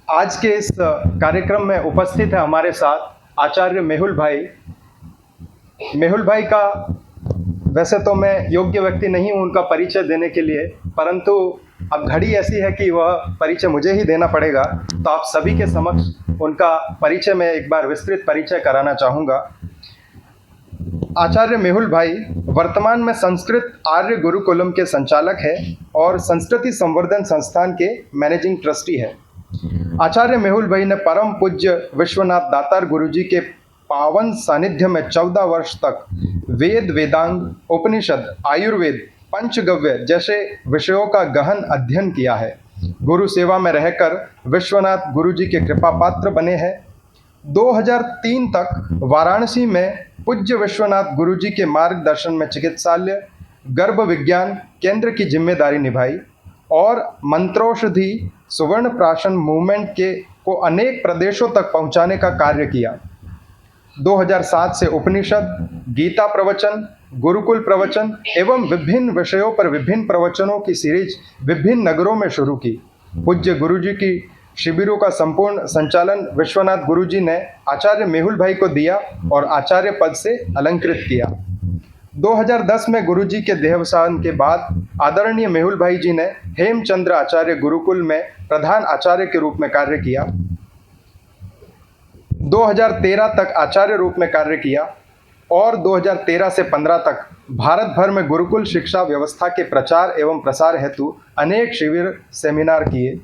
आज के इस कार्यक्रम में उपस्थित है हमारे साथ आचार्य मेहुल भाई। मेहुल भाई का वैसे तो मैं योग्य व्यक्ति नहीं हूं उनका परिचय देने के लिए, परंतु अब घड़ी ऐसी है कि वह परिचय मुझे ही देना पड़ेगा। तो आप सभी के समक्ष उनका परिचय मैं एक बार विस्तृत परिचय कराना चाहूँगा। आचार्य मेहुल भाई वर्तमान में संस्कृत आर्य गुरुकुलम के संचालक है और संस्कृति संवर्धन संस्थान के मैनेजिंग ट्रस्टी है। आचार्य मेहुल भाई ने परम पूज्य विश्वनाथ दातार गुरुजी के पावन सानिध्य में 14 वर्ष तक वेद, वेदांग, उपनिषद, आयुर्वेद, पंचगव्य जैसे विषयों का गहन अध्ययन किया है। गुरु सेवा में रहकर विश्वनाथ गुरुजी के कृपा पात्र बने हैं। 2003 तक वाराणसी में पूज्य विश्वनाथ गुरुजी के मार्गदर्शन में चिकित्सालय, गर्भ विज्ञान केंद्र की जिम्मेदारी निभाई और मंत्रोषधि सुवर्ण प्राशन मूवमेंट को अनेक प्रदेशों तक पहुंचाने का कार्य किया। 2007 से उपनिषद, गीता प्रवचन, गुरुकुल प्रवचन एवं विभिन्न विषयों पर विभिन्न प्रवचनों की सीरीज विभिन्न नगरों में शुरू की। पूज्य गुरुजी की शिविरों का संपूर्ण संचालन विश्वनाथ गुरुजी ने आचार्य मेहुल भाई को दिया और आचार्य पद से अलंकृत किया। 2010 में गुरुजी के देहावसान के बाद आदरणीय मेहुल भाई जी ने हेमचंद्र आचार्य गुरुकुल में प्रधान आचार्य के रूप में कार्य किया। 2013 तक आचार्य रूप में कार्य किया और 2013 से 15 तक भारत भर में गुरुकुल शिक्षा व्यवस्था के प्रचार एवं प्रसार हेतु अनेक शिविर सेमिनार किए।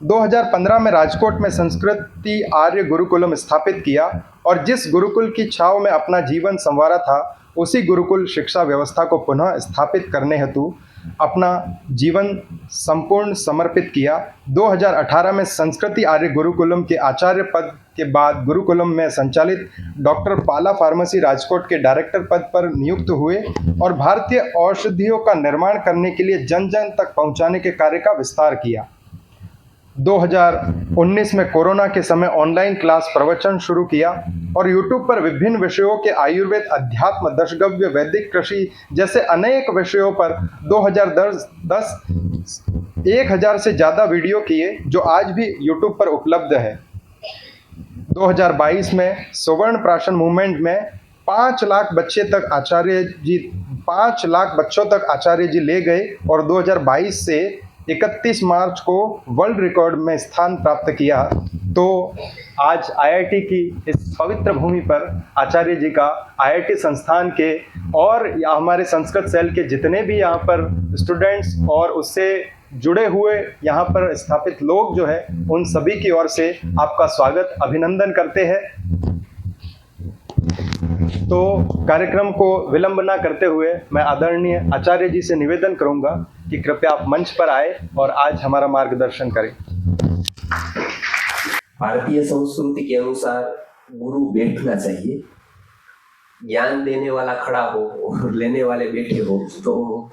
2015 में राजकोट में संस्कृति आर्य गुरुकुलम स्थापित किया और जिस गुरुकुल की छाव में अपना जीवन संवारा था उसी गुरुकुल शिक्षा व्यवस्था को पुनः स्थापित करने हेतु अपना जीवन संपूर्ण समर्पित किया। 2018 में संस्कृति आर्य गुरुकुलम के आचार्य पद के बाद गुरुकुलम में संचालित डॉक्टर पाला फार्मेसी राजकोट के डायरेक्टर पद पर नियुक्त हुए और भारतीय औषधियों का निर्माण करने के लिए जन जन तक पहुंचाने के कार्य का विस्तार किया। 2019 में कोरोना के समय ऑनलाइन क्लास प्रवचन शुरू किया और यूट्यूब पर विभिन्न विषयों के आयुर्वेद, अध्यात्म, दशगव्य, वैदिक कृषि जैसे अनेक विषयों पर 2010 1000 से ज़्यादा वीडियो किए जो आज भी यूट्यूब पर उपलब्ध है। 2022 में सुवर्ण प्राशन मूवमेंट में 5 लाख बच्चों तक आचार्य जी ले गए और 2022 से 31 मार्च को वर्ल्ड रिकॉर्ड में स्थान प्राप्त किया। तो आज आईआईटी की इस पवित्र भूमि पर आचार्य जी का आईआईटी संस्थान के और हमारे संस्कृत सेल के जितने भी यहाँ पर स्टूडेंट्स और उससे जुड़े हुए यहाँ पर स्थापित लोग जो है उन सभी की ओर से आपका स्वागत, अभिनंदन करते हैं। तो कार्यक्रम को विलंब न करते हुए मैं आदरणीय आचार्य जी से निवेदन करूंगा कि कृपया आप मंच पर आए और आज हमारा मार्गदर्शन करें। भारतीय संस्कृति के अनुसार गुरु बैठना चाहिए, ज्ञान देने वाला खड़ा हो और लेने वाले बैठे हो, तो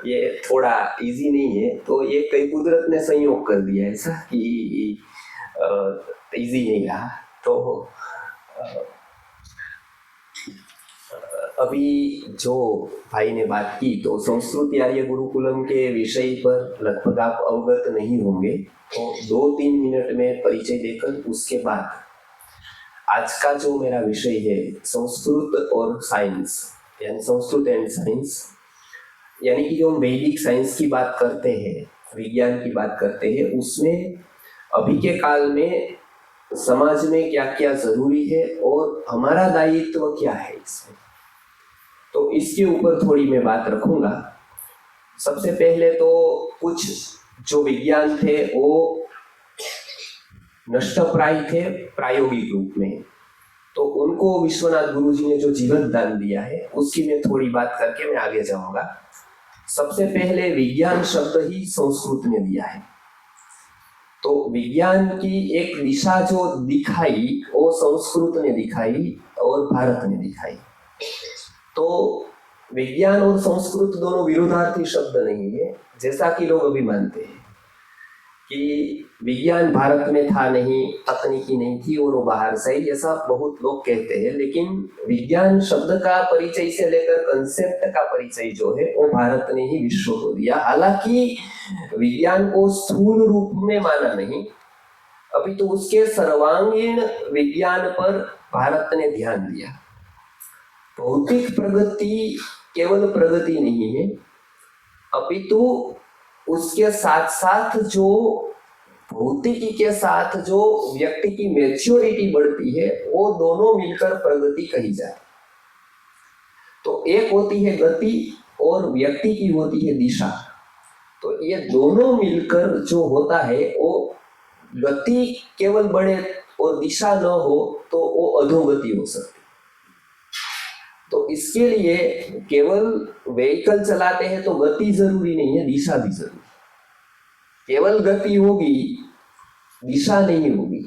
ये थोड़ा इजी नहीं है। तो ये कई कुदरत ने संयोग कर दिया ऐसा कि इजी नहीं रहा। तो अभी जो भाई ने बात की तो संस्कृति आर्य गुरुकुलम के विषय पर लगभग आप अवगत नहीं होंगे, तो 2-3 मिनट में परिचय देकर उसके बाद आज का जो मेरा विषय है संस्कृत और साइंस, यानी संस्कृत एंड साइंस, यानी कि जो हम वैदिक साइंस की बात करते हैं, विज्ञान की बात करते हैं, उसमें अभी के काल में समाज में क्या क्या जरूरी है और हमारा दायित्व क्या है इसमें, तो इसके ऊपर थोड़ी मैं बात रखूंगा। सबसे पहले तो कुछ जो विज्ञान थे वो नष्टप्राय थे प्रायोगिक रूप में, तो उनको विश्वनाथ गुरुजी ने जो जीवन दान दिया है उसकी मैं थोड़ी बात करके मैं आगे जाऊंगा। सबसे पहले विज्ञान शब्द ही संस्कृत ने दिया है, तो विज्ञान की एक दिशा जो दिखाई वो संस्कृत ने दिखाई और भारत ने दिखाई। तो विज्ञान और संस्कृत दोनों विरोधार्थी शब्द नहीं है, जैसा कि लोग अभी मानते हैं कि विज्ञान भारत में था नहीं, तकनीकी नहीं थी और वो बाहर से ही, ऐसा बहुत लोग कहते हैं। लेकिन विज्ञान शब्द का परिचय से लेकर कंसेप्ट का परिचय जो है वो भारत ने ही विश्व को दिया। हालांकि विज्ञान को स्थूल रूप में माना नहीं, अभी तो उसके सर्वांगीण विज्ञान पर भारत ने ध्यान दिया। भौतिक प्रगति केवल प्रगति नहीं है, अपितु उसके साथ साथ जो भौतिकी के साथ जो व्यक्ति की मैच्योरिटी बढ़ती है, वो दोनों मिलकर प्रगति कही जाए। तो एक होती है गति और व्यक्ति की होती है दिशा। तो ये दोनों मिलकर जो होता है, वो गति केवल बढ़े और दिशा न हो तो वो अधोगति हो सकती। तो इसके लिए केवल व्हीकल चलाते हैं तो गति जरूरी नहीं है, दिशा भी जरूरी। केवल गति होगी, दिशा नहीं होगी,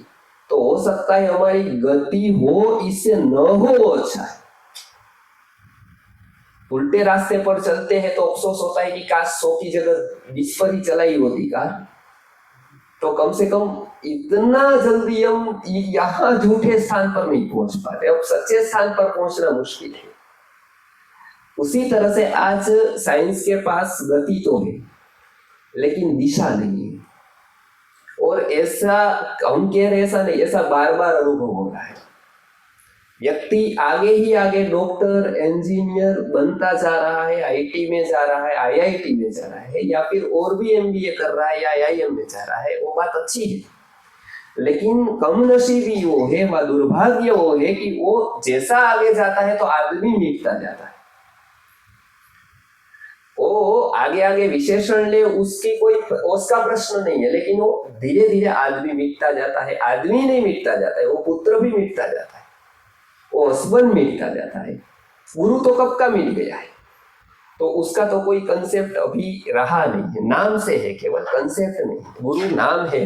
तो हो सकता है हमारी गति हो, इससे न हो वो अच्छा है। उल्टे रास्ते पर चलते हैं तो अफसोस होता है कि काश 100 की जगह 20 पर ही चलाई होती कार, तो कम से कम इतना जल्दी हम यहाँ झूठे स्थान पर नहीं पहुंच पाते, अब सच्चे स्थान पर पहुंचना मुश्किल है। उसी तरह से आज साइंस के पास गति तो है लेकिन दिशा नहीं है, और ऐसा हम कह रहे ऐसा नहीं, ऐसा बार बार अनुभव हो रहा है। व्यक्ति आगे ही आगे डॉक्टर इंजीनियर बनता जा रहा है, आईटी में जा रहा है, आईआईटी में जा रहा है, या फिर और भी एमबीए कर रहा है या आईआईएम में जा रहा है, वो बात अच्छी है। लेकिन कमनसीबी वो है, व दुर्भाग्य वो है कि वो जैसा आगे जाता है तो आदमी मिटता जाता है। वो आगे आगे विशेषण ले, उसकी कोई उसका प्रश्न नहीं है, लेकिन वो धीरे धीरे आदमी मिटता जाता है। आदमी नहीं मिटता जाता है, वो पुत्र भी मिटता जाता है, वो हस्बैंड मिटता जाता है। गुरु तो कब का मिट गया है, तो उसका तो कोई कंसेप्ट अभी रहा नहीं है, नाम से है केवल, कंसेप्ट नहीं। गुरु नाम है,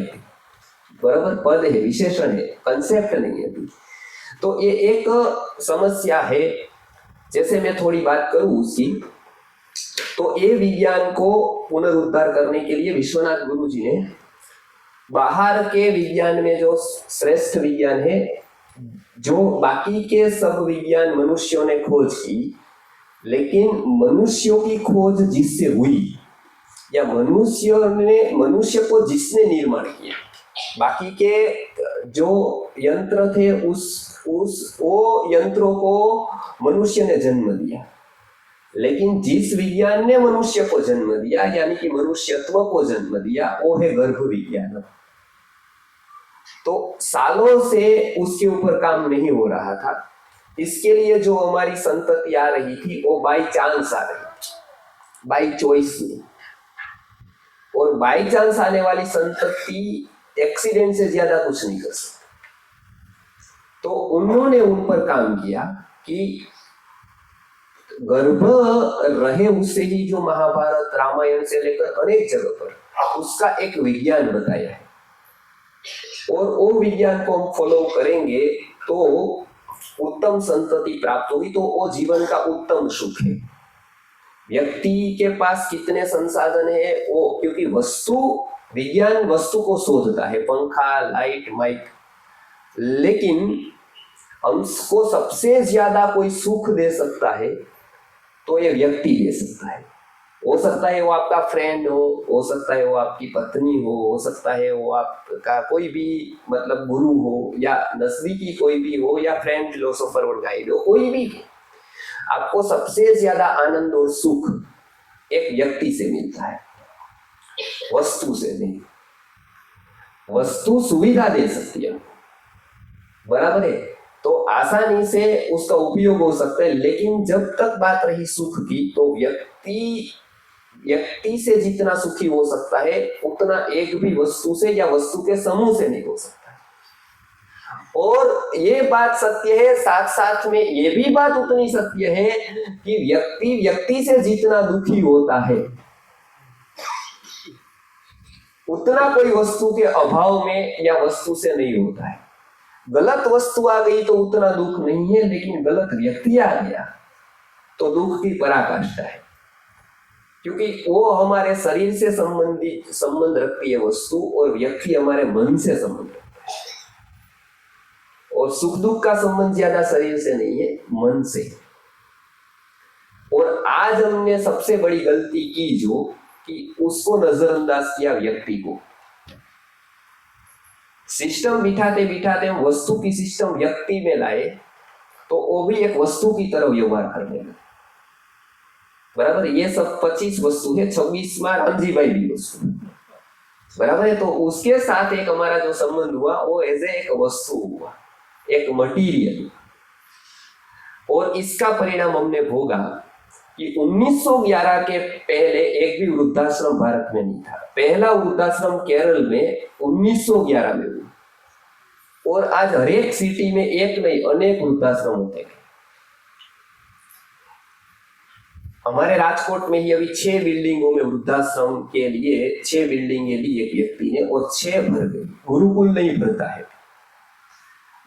बराबर पद है, विशेषण है, कंसेप्ट नहीं है अभी। तो ये एक समस्या है। जैसे मैं थोड़ी बात करूं उसकी, तो ये विज्ञान को पुनरुद्धार करने के लिए विश्वनाथ गुरु जी ने बाहर के विज्ञान में जो श्रेष्ठ विज्ञान है, जो बाकी के सब विज्ञान मनुष्यों ने खोज की, लेकिन मनुष्यों की खोज जिससे हुई, या मनुष्य को जिसने निर्माण किया, बाकी के जो यंत्र थे वो यंत्रों को मनुष्य ने जन्म दिया, लेकिन जिस विज्ञान ने मनुष्य को जन्म दिया, यानी कि मनुष्यत्व को जन्म दिया, वो है गर्भ विज्ञान। तो सालों से उसके ऊपर काम नहीं हो रहा था। इसके लिए जो हमारी संतति आ रही थी वो बाई चांस आ रही थी, बाई चॉइस नहीं। और बाई चांस आने वाली संतति एक्सीडेंट से ज्यादा कुछ नहीं कर सकती। तो उन्होंने उन पर काम किया कि गर्भ रहे, उससे ही जो महाभारत रामायण से लेकर अनेक जगह पर उसका एक विज्ञान बताया है, और वो विज्ञान को हम फॉलो करेंगे तो उत्तम संतति प्राप्त होगी। तो वो जीवन का उत्तम सुख है। व्यक्ति के पास कितने संसाधन है वो, क्योंकि विज्ञान वस्तु को शोधता है, पंखा, लाइट, माइक, लेकिन हमको सबसे ज्यादा कोई सुख दे सकता है तो ये व्यक्ति दे सकता है। हो सकता है वो आपका फ्रेंड हो सकता है वो आपकी पत्नी हो सकता है वो आपका कोई भी मतलब गुरु हो, या नजदीकी कोई भी हो, या फ्रेंड, फिलोसोफर और गाइड हो, कोई भी हो। आपको सबसे ज्यादा आनंद और सुख एक व्यक्ति से मिलता है, वस्तु से नहीं। वस्तु सुविधा दे सकती है, बराबर है, तो आसानी से उसका उपयोग हो सकता है, लेकिन जब तक बात रही सुख की, तो व्यक्ति से जितना सुखी हो सकता है उतना एक भी वस्तु से या वस्तु के समूह से नहीं हो सकता। और ये बात सत्य है, साथ साथ में ये भी बात उतनी सत्य है कि व्यक्ति से जितना दुखी होता है उतना कोई वस्तु के अभाव में या वस्तु से नहीं होता है। गलत वस्तु आ गई तो उतना दुख नहीं है, लेकिन गलत व्यक्ति आ गया तो दुख की पराकाष्ठा है, क्योंकि वो हमारे शरीर से संबंध रखती है वस्तु, और व्यक्ति हमारे मन से संबंध रखता है। और सुख दुख का संबंध ज्यादा शरीर से नहीं है, मन से। और आज हमने सबसे बड़ी गलती की जो कि उसको नजरअंदाज किया, व्यक्ति को। सिस्टम बिठाते बिठाते हम वस्तु की सिस्टम व्यक्ति में लाए तो वो भी एक वस्तु की तरह व्यवहार करने लगे। बराबर, ये सब 25 वस्तु है, 26 में रणजी भाई भी वस्तु, बराबर है। तो उसके साथ एक हमारा जो संबंध हुआ वो एज ए एक वस्तु हुआ, एक मटीरियल। और इसका परिणाम हमने भोगा कि 1911 के पहले एक भी वृद्धाश्रम भारत में नहीं था। पहला वृद्धाश्रम केरल में 1911 में हुआ, और आज हर एक सिटी में एक नहीं अनेक वृद्धाश्रम होते हैं। हमारे राजकोट में ही अभी 6 बिल्डिंगों में वृद्धाश्रम के लिए 6 बिल्डिंगें ली एक व्यक्ति ने, और 6 भर गई। गुरुकुल नहीं भरता है।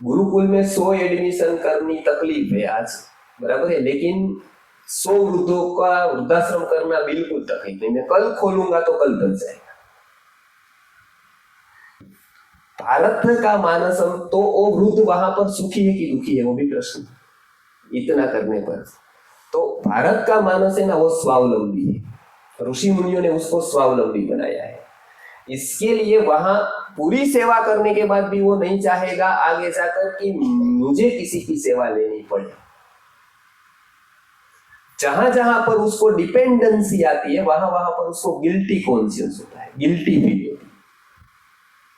गुरुकुल में 100 एडमिशन करनी तकलीफ है आज, बराबर है, लेकिन 100 वृद्धों का वृद्धाश्रम करना बिल्कुल तकलीफ नहीं। मैं कल खोलूंगा तो कल बन जाएगा। भारत का मानस हम तो वो वृद्ध वहां पर सुखी है कि दुखी है, वो भी प्रश्न इतना करने पर। तो भारत का मानस है ना, वो स्वावलंबी है। ऋषि मुनियों ने उसको स्वावलंबी बनाया है। इसके लिए वहां पूरी सेवा करने के बाद भी वो नहीं चाहेगा आगे जाकर कि मुझे किसी की सेवा लेनी पड़े। जहां जहां पर उसको डिपेंडेंसी आती है वहां वहां पर उसको गिल्टी कॉन्शियस होता है, गिल्टी फील होती है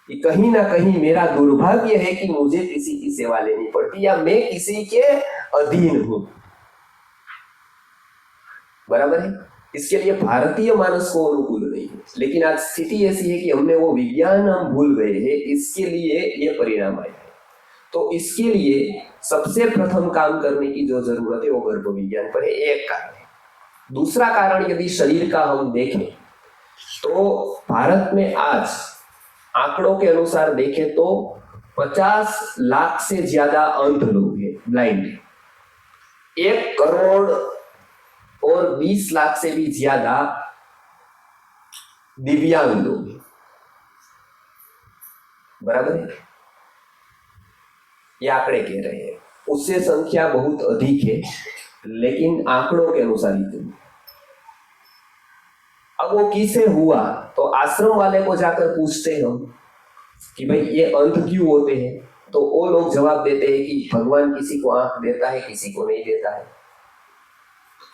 कि कहीं ना कहीं मेरा दुर्भाग्य है कि मुझे किसी की सेवा लेनी पड़ती या मैं किसी के अधीन हूं, बराबर है। इसके लिए भारतीय मानस को अनुकूल नहीं है। लेकिन आज स्थिति ऐसी है कि हमने वो विज्ञान हम भूल गए हैं, इसके लिए ये परिणाम आया है। तो इसके लिए सबसे प्रथम काम करने की जो जरूरत है वो गर्भ विज्ञान पर है, एक कारण है। दूसरा कारण यदि शरीर का हम देखें तो भारत में आज आंकड़ों के अनुसार देखें तो 50 लाख से ज्यादा अंध लोग हैं, ब्लाइंड है। 1 करोड़ और 20 लाख से भी ज्यादा दिव्यांग लोग हैं, बराबर है। ये आंकड़े कह रहे हैं, उससे संख्या बहुत अधिक है, लेकिन आंकड़ों के अनुसार इतनी। अब वो किसे हुआ तो आश्रम वाले को जाकर पूछते हैं हम कि भाई ये अंध क्यों होते हैं, तो वो लोग जवाब देते हैं कि भगवान किसी को आंख देता है, किसी को नहीं देता है।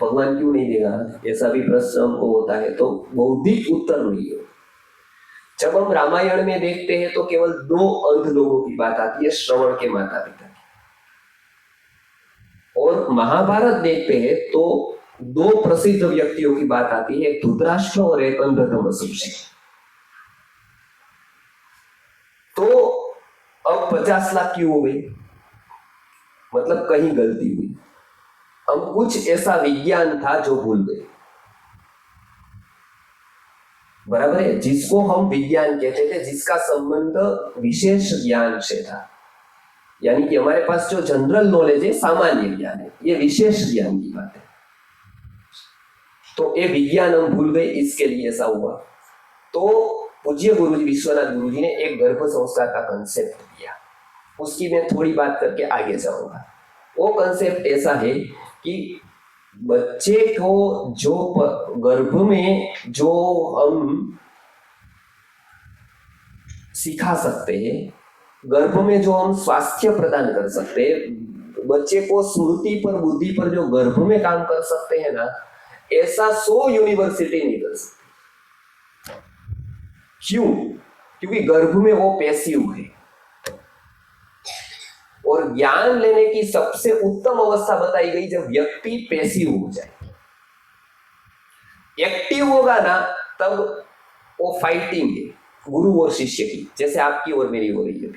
भगवान क्यों नहीं देगा, ऐसा भी प्रश्न हमको होता है, तो बौद्धिक उत्तर नहीं है। जब हम रामायण में देखते हैं तो केवल 2 अंध लोगों की बात आती है, श्रवण के माता पिता की। और महाभारत देखते हैं तो 2 प्रसिद्ध व्यक्तियों की बात आती है, एक धृतराष्ट्र और एक अंधतम ऋषि। तो अब 50 लाख क्यों हो गई, मतलब कहीं गलती हुई। हम कुछ ऐसा विज्ञान था जो भूल गए, बराबर है, जिसको हम विज्ञान कहते थे, जिसका संबंध विशेष ज्ञान से था। यानी कि हमारे पास जो जनरल नॉलेज है, सामान्य ज्ञान है, ये विशेष ज्ञान की बात है। तो ये विज्ञान हम भूल गए, इसके लिए ऐसा हुआ। तो पूज्य गुरुजी विश्वनाथ गुरुजी ने एक गर्भ संस्कार का कंसेप्ट दिया, उसकी मैं थोड़ी बात करके आगे जाऊंगा। वो कंसेप्ट ऐसा है कि बच्चे को जो गर्भ में जो हम सिखा सकते हैं, गर्भ में जो हम स्वास्थ्य प्रदान कर सकते हैं, बच्चे को स्मृति पर बुद्धि पर जो गर्भ में काम कर सकते हैं ना, ऐसा 100 यूनिवर्सिटी नहीं कर सकती। क्यों? क्योंकि गर्भ में वो पैसिव है। और ज्ञान लेने की सबसे उत्तम अवस्था बताई गई जब व्यक्ति पैसिव हो जाए। एक्टिव होगा ना तब वो फाइटिंग है गुरु और शिष्य की, जैसे आपकी और मेरी हो रही है।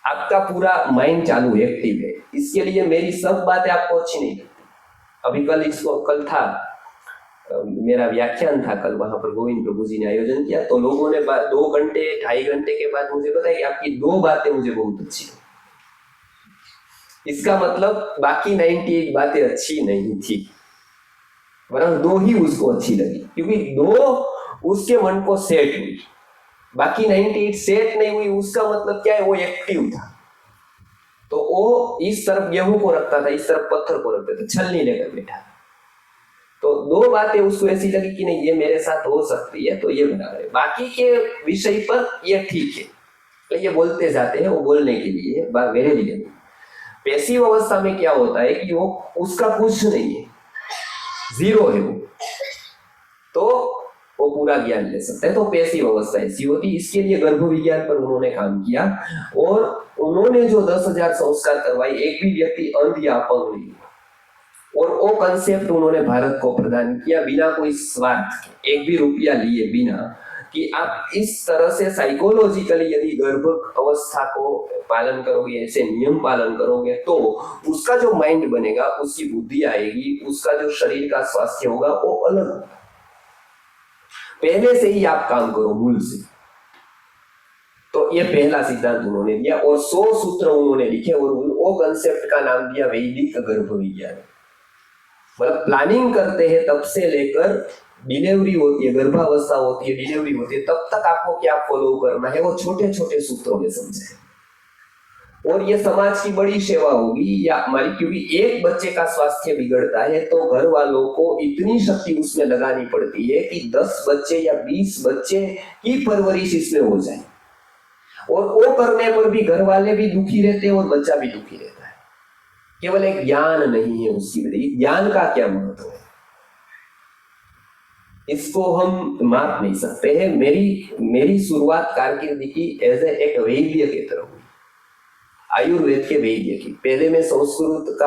आपका पूरा माइंड चालू है, एक्टिव है, इसके लिए मेरी सब बातें आपको अच्छी नहीं लगती। अभी कल था मेरा व्याख्यान था, कल वहां पर गोविंद प्रभु जी ने आयोजन किया, तो लोगों ने 2 घंटे 2.5 घंटे के बाद मुझे बताया कि आपकी 2 बातें मुझे बहुत अच्छी लगी। इसका मतलब बाकी 98 बातें अच्छी नहीं थी, वरन 2 ही उसको अच्छी लगी, क्योंकि 2 उसके मन को सेट हुई, बाकी 98 सेट नहीं हुई। उसका मतलब क्या है, वो एक्टिव था। तो वो इस तरफ गेहूं को रखता था, इस तरफ पत्थर को रखता था, छलनी लेकर बैठा। तो 2 बातें उसको ऐसी लगी कि नहीं ये मेरे साथ हो सकती है, तो ये बराबर है, बाकी के विषय पर ये ठीक है। ये बोलते जाते हैं, वो बोलने के लिए, मेरे लिए नहीं। पैसिव अवस्था में क्या होता है कि वो उसका कुछ नहीं है, जीरो है वो, तो वो पूरा ज्ञान ले सकता है। तो पैसिव अवस्था ऐसी होती। इसके लिए गर्भ विज्ञान पर उन्होंने काम किया और उन्होंने जो 10,000 संस्कार करवाए, एक भी व्यक्ति अंध या अपंग नहीं, और वो कंसेप्ट उन्होंने भारत को प्रदान किया बिना कोई स्वार्थ के, एक भी रुपया लिए बिना, कि आप इस तरह से साइकोलॉजिकली यदि गर्भ अवस्था को पालन करोगे, ऐसे नियम पालन करोगे, तो उसका जो माइंड बनेगा, उसकी बुद्धि आएगी, उसका जो शरीर का स्वास्थ्य होगा वो अलग होगा। पहले से ही आप काम करो मूल से। तो ये पहला सिद्धांत उन्होंने दिया और 100 सूत्र उन्होंने लिखे और वो कंसेप्ट का नाम दिया वैदिक गर्भ विज्ञान। मतलब प्लानिंग करते हैं तब से लेकर डिलीवरी होती है, गर्भावस्था होती है, डिलीवरी होती है, तब तक आपको क्या फॉलो करना है, वो छोटे छोटे सूत्रों में समझे। और ये समाज की बड़ी सेवा होगी या हमारी, क्योंकि एक बच्चे का स्वास्थ्य बिगड़ता है तो घर वालों को इतनी शक्ति उसमें लगानी पड़ती है कि 10 बच्चे या 20 बच्चे की परवरिश इसमें हो जाए। और वो करने पर भी घर वाले भी दुखी रहते हैं और बच्चा भी दुखी रहता है। केवल एक ज्ञान नहीं है उसकी वजह। ज्ञान का क्या महत्व है, इसको हम माप नहीं सकते हैं। मेरी शुरुआत कारकिर्दी की एज एक वैद्य की तरह हुई, आयुर्वेद के वैद्य की। पहले मैं संस्कृत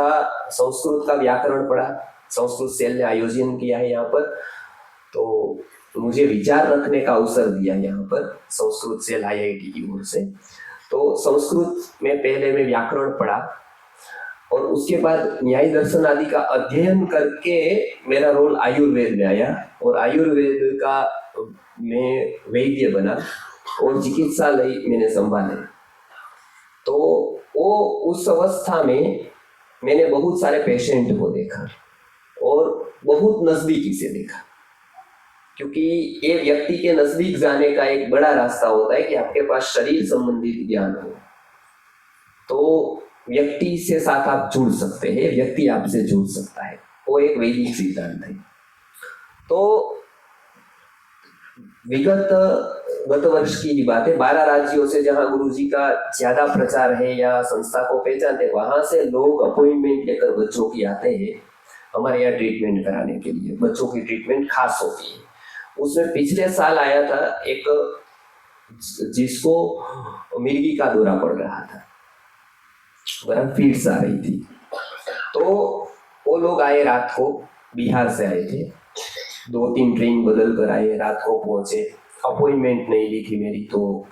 का व्याकरण पढ़ा, संस्कृत सेल ने आयोजन किया है यहाँ पर, तो मुझे विचार रखने का अवसर दिया यहाँ पर संस्कृत सेल IIT की ओर से। तो संस्कृत में पहले मैं व्याकरण पढ़ा और उसके बाद न्याय दर्शन आदि का अध्ययन करके मेरा रोल आयुर्वेद में आया और आयुर्वेद का मैं वैद्य बना और चिकित्सालय मैंने संभाले। तो वो उस अवस्था में मैंने बहुत सारे पेशेंट को देखा और बहुत नजदीकी से देखा, क्योंकि ये व्यक्ति के नजदीक जाने का एक बड़ा रास्ता होता है कि आपके पास शरीर संबंधित ज्ञान हो, तो व्यक्ति से साथ आप जुड़ सकते हैं, व्यक्ति आपसे जुड़ सकता है। वो एक वैदिक सिद्धांत है। तो गत वर्ष की बात है, 12 राज्यों से जहां गुरुजी का ज्यादा प्रचार है या संस्था को पहचानते, वहां से लोग अपॉइंटमेंट लेकर बच्चों की आते हैं हमारे यहाँ ट्रीटमेंट कराने के लिए। बच्चों की ट्रीटमेंट खास होती है। उसमें पिछले साल आया था एक जिसको मिर्गी का दौरा पड़ रहा था, फीड्स आ रही थी, तो वो लोग आए रात को, बिहार से आए थे, 2-3 ट्रेन बदल कर आए, रात को पहुंचे। अपॉइंटमेंट नहीं ली थी मेरी, तो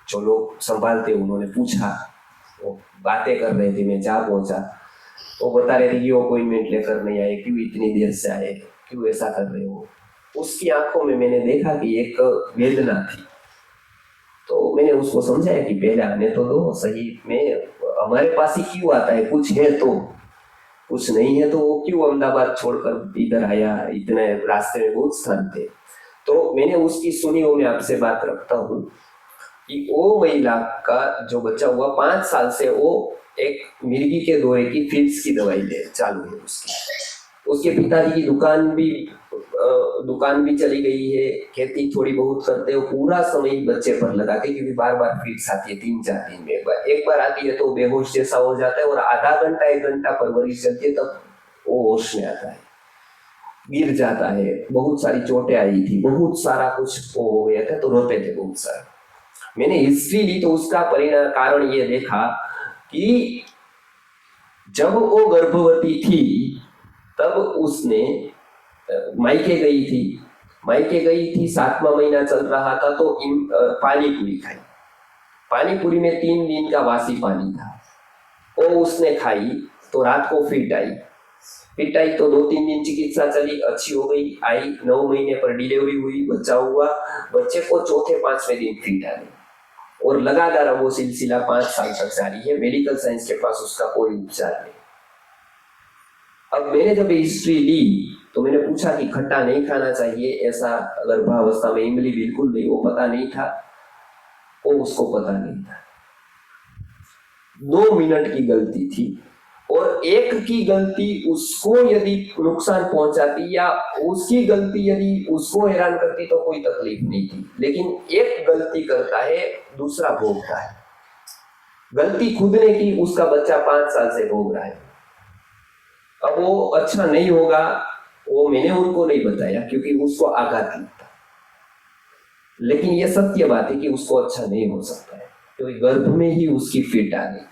जो लोग संभालते उन्होंने पूछा, वो बातें कर रहे थे, मैं जा पहुंचा, वो बता रहे थे कि अपॉइंटमेंट लेकर नहीं आए, क्यों इतनी देर से आए, क्यों ऐसा कर रहे हो। उसकी आंखों में मैंने देखा कि एक वेदना थी। तो मैंने उसको समझाया कि पहले आने तो दो, सही में हमारे पास ही क्यों आता है, कुछ है तो, कुछ नहीं है तो वो क्यों अहमदाबाद छोड़कर इधर आया, इतने रास्ते में बहुत स्थान थे। तो मैंने उसकी सुनी और मैं आपसे बात रखता हूँ कि वो महिला का जो बच्चा हुआ 5 साल से, वो एक मिर्गी के दौरे की फिट्स की दवाई ले चालू है उसके पिताजी की दुकान भी चली गई है, खेती थोड़ी बहुत करते हो, पूरा समय बच्चे पर लगाते, क्योंकि बार बार फिट्स आती है, 3-4 दिन में एक बार आती है तो बेहोश जैसा हो जाता है और आधा घंटा 1 घंटा परवरिश चलती है, तब वो होश में आता है, गिर जाता है, बहुत सारी चोटें आई थी, बहुत सारा कुछ वो हो गया था, तो रोते थे बहुत सारा। मैंने हिस्ट्री ली तो उसका परिणाम कारण ये देखा कि जब वो गर्भवती थी तब उसने मायके गई थी 7वां महीना चल रहा था, तो पानी पूरी खाई। पानी पूरी में 3 दिन का वासी पानी था, वो उसने खाई तो रात को फिट आई तो 2-3 दिन चिकित्सा चली, अच्छी हो गई, आई 9 महीने पर डिलीवरी हुई, बच्चा हुआ, बच्चे को 4-5वें दिन फिट आ गई और लगातार वो सिलसिला 5 साल तक जारी है। मेडिकल साइंस के पास उसका कोई उपचार नहीं। अब मैंने जब हिस्ट्री ली तो मैंने पूछा कि खट्टा नहीं खाना चाहिए, ऐसा गर्भावस्था में इमली बिल्कुल नहीं, वो पता नहीं था, वो उसको पता नहीं था। 2 मिनट की गलती थी और एक की गलती उसको यदि नुकसान पहुंचाती या उसकी गलती यदि उसको हैरान करती तो कोई तकलीफ नहीं थी, लेकिन एक गलती करता है, दूसरा भोगता है। गलती खुद ने की, उसका बच्चा 5 साल से भोग रहा है। अब वो अच्छा नहीं होगा, वो मैंने उनको नहीं बताया क्योंकि उसको आघात लगता, लेकिन ये सत्य बात है कि उसको अच्छा नहीं हो सकता है क्योंकि गर्भ में ही उसकी फिट आ गई।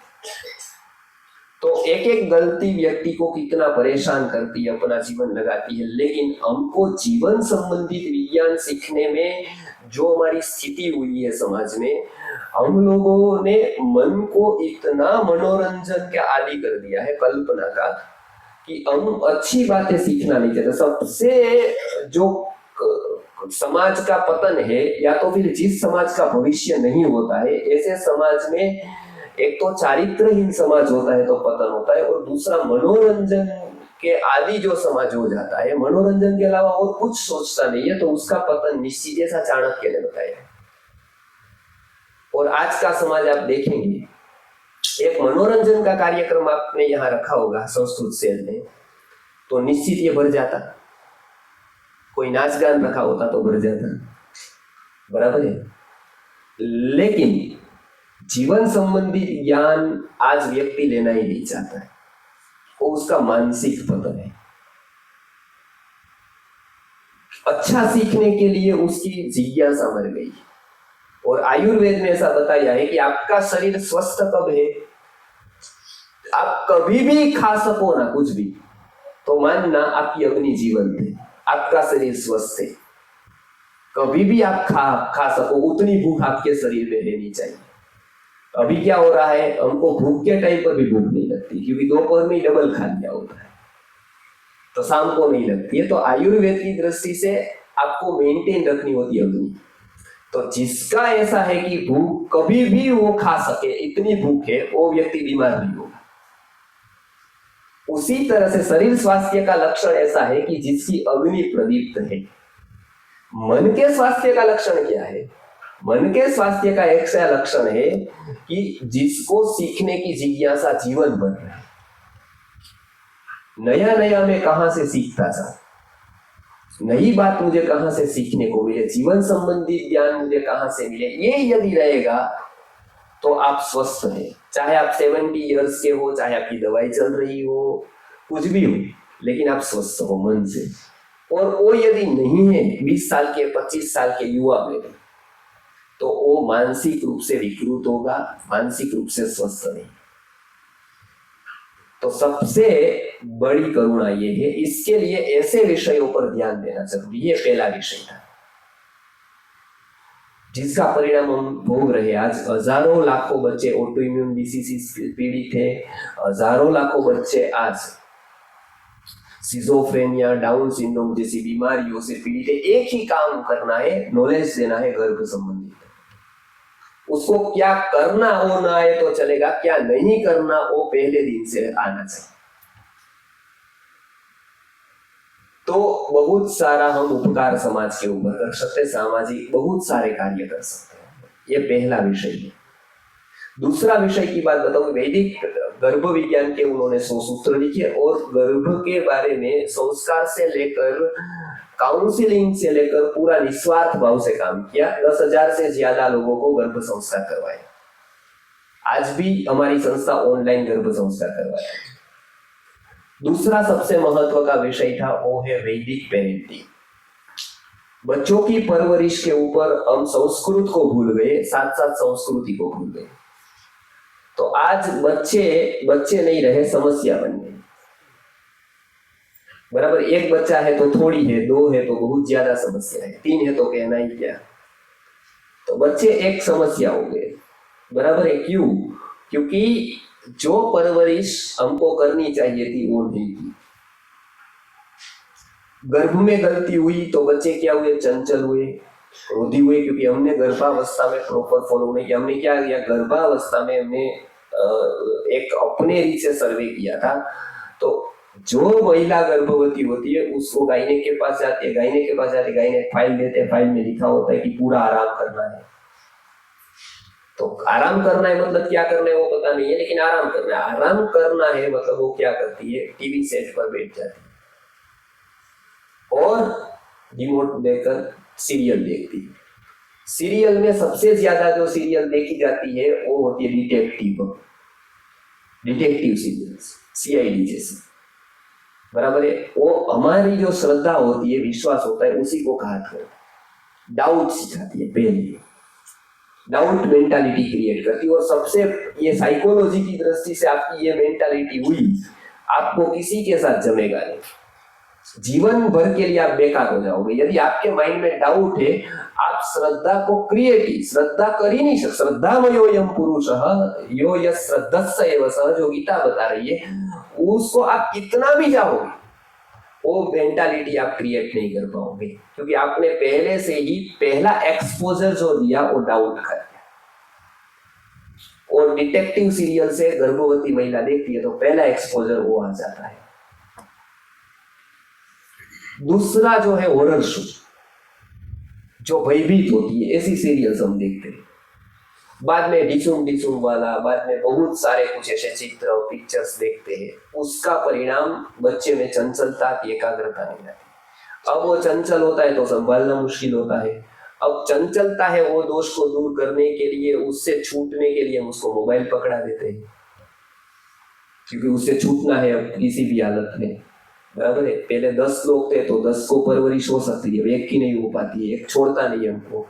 तो एक एक गलती व्यक्ति को कितना परेशान करती है, अपना जीवन लगाती है। लेकिन हमको जीवन संबंधित विज्ञान सीखने में जो हमारी स्थिति हुई है समाज में, हम लोगों ने मन को इतना मनोरंजन के आदी कर दिया है कल्पना का कि हम अच्छी बातें सीखना नहीं चाहते। सबसे जो समाज का पतन है, या तो फिर जिस समाज का भविष्य नहीं होता है, ऐसे समाज में एक तो चारित्रहीन समाज होता है तो पतन होता है, और दूसरा मनोरंजन के आदि जो समाज हो जाता है, मनोरंजन के अलावा और कुछ सोचता नहीं है, तो उसका पतन निश्चित, ऐसा चाणक्य ने बताया। और आज का समाज आप देखेंगे, एक मनोरंजन का कार्यक्रम आपने यहाँ रखा होगा संस्कृत सेल में, तो निश्चित ये भर जाता। कोई नाच गान रखा होता तो भर जाता, बराबर है। लेकिन जीवन संबंधी ज्ञान आज व्यक्ति लेना ही नहीं चाहता है, वो उसका मानसिक पतन है। अच्छा सीखने के लिए उसकी जिज्ञासा मर गई। और आयुर्वेद में ऐसा बताया है कि आपका शरीर स्वस्थ कब है, आप कभी भी खा सको ना कुछ भी, तो मानना आपकी अग्नि जीवंत है, आपका शरीर स्वस्थ है। कभी भी आप खा सको, उतनी भूख आपके शरीर में रहनी चाहिए। अभी क्या हो रहा है, हमको भूख के टाइम पर भी भूख नहीं लगती क्योंकि दोपहर में डबल खा लिया होता है, तो शाम को नहीं लगती है। तो आयुर्वेद की दृष्टि से आपको मेंटेन रखनी होती है अग्नि। तो जिसका ऐसा है कि भूख कभी भी वो खा सके, इतनी भूख है, वो व्यक्ति बीमार नहीं होगा। उसी तरह से शरीर स्वास्थ्य का लक्षण ऐसा है कि जिसकी अग्नि प्रदीप्त है। मन के स्वास्थ्य का लक्षण क्या है? मन के स्वास्थ्य का एक सा लक्षण है कि जिसको सीखने की जिज्ञासा जीवन भर है। नया नया मैं कहां से सीखता था, नई बात मुझे कहां से सीखने को मिले, जीवन संबंधी ज्ञान मुझे कहां से मिले, ये यदि रहेगा तो आप स्वस्थ हैं। चाहे आप 70 इयर्स के हो, चाहे आपकी दवाई चल रही हो, कुछ भी हो, लेकिन आप स्वस्थ हो मन से। और वो यदि नहीं है 20 साल के 25 साल के युवा में, तो वो मानसिक रूप से विकृत होगा, मानसिक रूप से स्वस्थ नहीं। तो सबसे बड़ी करुणा ये है, इसके लिए ऐसे विषयों पर ध्यान देना जरूरी है। पहला विषय था जिसका परिणाम हम भोग रहे। आज हजारों लाखों बच्चे ऑटो इम्यून डिसीज से पीड़ित है, हजारों लाखों बच्चे आज सिजोफ्रेनिया, डाउन सिंड्रोम जैसी बीमारियों से पीड़ित है। एक ही काम करना है, नॉलेज देना है गर्भ संबंधित। उसको क्या करना हो ना आए तो चलेगा, क्या नहीं करना वो पहले दिन से आना चाहिए। तो बहुत सारा हम उपकार समाज के ऊपर कर सकते हैं, सामाजिक बहुत सारे कार्य कर सकते हैं। ये पहला विषय है। दूसरा विषय की बात बताऊं, वैदिक गर्भ विज्ञान के उन्होंने 100 सूत्र लिखे और गर्भ के बारे में संस्कार से लेकर काउंसलिंग से लेकर पूरा निस्वार्थ भाव से काम किया। 10,000 से ज्यादा लोगों को गर्भ संस्कार करवाए। आज भी हमारी संस्था ऑनलाइन गर्भ संस्कार करवाया। दूसरा सबसे महत्व का विषय था वो है वैदिक पेरेंटिंग। बच्चों की परवरिश के ऊपर हम संस्कृत को भूल गए, साथ साथ संस्कृति को भूल गए। तो आज बच्चे नहीं रहे, समस्या बन गई। बराबर, एक बच्चा है तो थोड़ी है, 2 है तो बहुत ज्यादा समस्या है, 3 है तो कहना ही क्या। तो बच्चे एक समस्या हो गए। बराबर है, क्यों? क्योंकि जो परवरिश हमको करनी चाहिए थी वो नहीं की। गर्भ में गलती हुई तो बच्चे क्या हुए? चंचल हुए, क्रोधी हुए, क्योंकि हमने गर्भावस्था में प्रॉपर फॉलो नहीं किया। हमने क्या किया? गर्भावस्था में हमने एक अपने रीत से सर्वे किया था। तो जो महिला गर्भवती होती है उसको गायनेक के पास जाती है, गायनेक के पास जाते गायनेक फाइल देते हैं, फाइल में लिखा होता है कि पूरा आराम करना है। तो आराम करना है मतलब क्या करना है वो पता नहीं है, लेकिन आराम करना है। आराम करना है मतलब वो क्या करती है? टीवी सेट पर बैठ जाती है और रिमोट देकर सीरियल देखती है। सीरियल में सबसे ज्यादा जो सीरियल देखी जाती है वो होती है डिटेक्टिव सीरियल्स, सीआईडी जैसे, बराबर है। वो हमारी जो श्रद्धा होती है, विश्वास होता है, उसी को घात करता है। डाउट सिखाती है, पहले डाउट मेंटालिटी क्रिएट करती है। और सबसे ये साइकोलॉजी की दृष्टि से आपकी ये मेंटालिटी हुई, आपको किसी के साथ जमेगा नहीं, जीवन भर के लिए आप बेकार हो जाओगे। यदि आपके माइंड में डाउट है, आप श्रद्धा को श्रद्धा कर ही नहीं सकते। श्रद्धामयो यम पुरुषः यो यस् श्रद्धस्स एव सः, जो गीता बता रही है, उसको आप कितना भी चाहोगे, वो मेंटालिटी आप क्रिएट नहीं कर पाओगे, क्योंकि आपने पहले से ही पहला एक्सपोजर जो दिया वो डाउट कर दिया। और डिटेक्टिव सीरियल से गर्भवती महिला देखती है तो पहला एक्सपोजर वो आ जाता है। दूसरा जो है हॉरर शो, जो भयभीत होती है, ऐसी सीरियल्स हम देखते हैं। बाद में डिसुम वाला, बाद में बहुत सारे कुछ ऐसे चित्र और पिक्चर्स देखते हैं। उसका परिणाम बच्चे में चंचलता की एकाग्रता नहीं आती। अब वो चंचल होता है तो संभालना मुश्किल होता है। अब चंचलता है, वो दोष को दूर करने के लिए, उससे छूटने के लिए हम उसको मोबाइल पकड़ा देते हैं, क्योंकि उससे छूटना है अब किसी भी हालत में, बराबर है। पहले 10 लोग थे तो 10 को परवरिश हो सकती है, एक की नहीं हो पाती है, एक छोड़ता नहीं है हमको।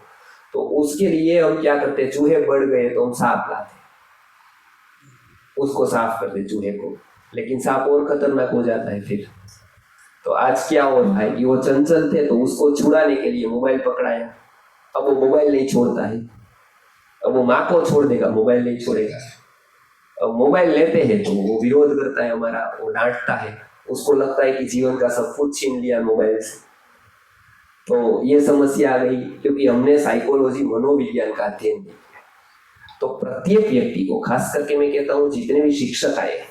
तो उसके लिए हम क्या करते हैं, चूहे बढ़ गए तो हम सांप लाते, उसको साफ करते चूहे को, लेकिन सांप और खतरनाक हो जाता है फिर। तो आज क्या हो रहा है कि वो चंचल थे तो उसको छुड़ाने के लिए मोबाइल पकड़ाया। अब वो मोबाइल नहीं छोड़ता है, अब वो माँ को छोड़ देगा, मोबाइल नहीं छोड़ेगा। अब मोबाइल लेते हैं तो वो विरोध करता है हमारा, वो डांटता है, उसको लगता है कि जीवन का सब कुछ छीन लिया मोबाइल से। तो ये समस्या आ गई, क्योंकि हमने साइकोलॉजी, मनोविज्ञान का अध्ययन नहीं किया। तो प्रत्येक व्यक्ति को, खास करके मैं कहता हूँ जितने भी शिक्षक आए,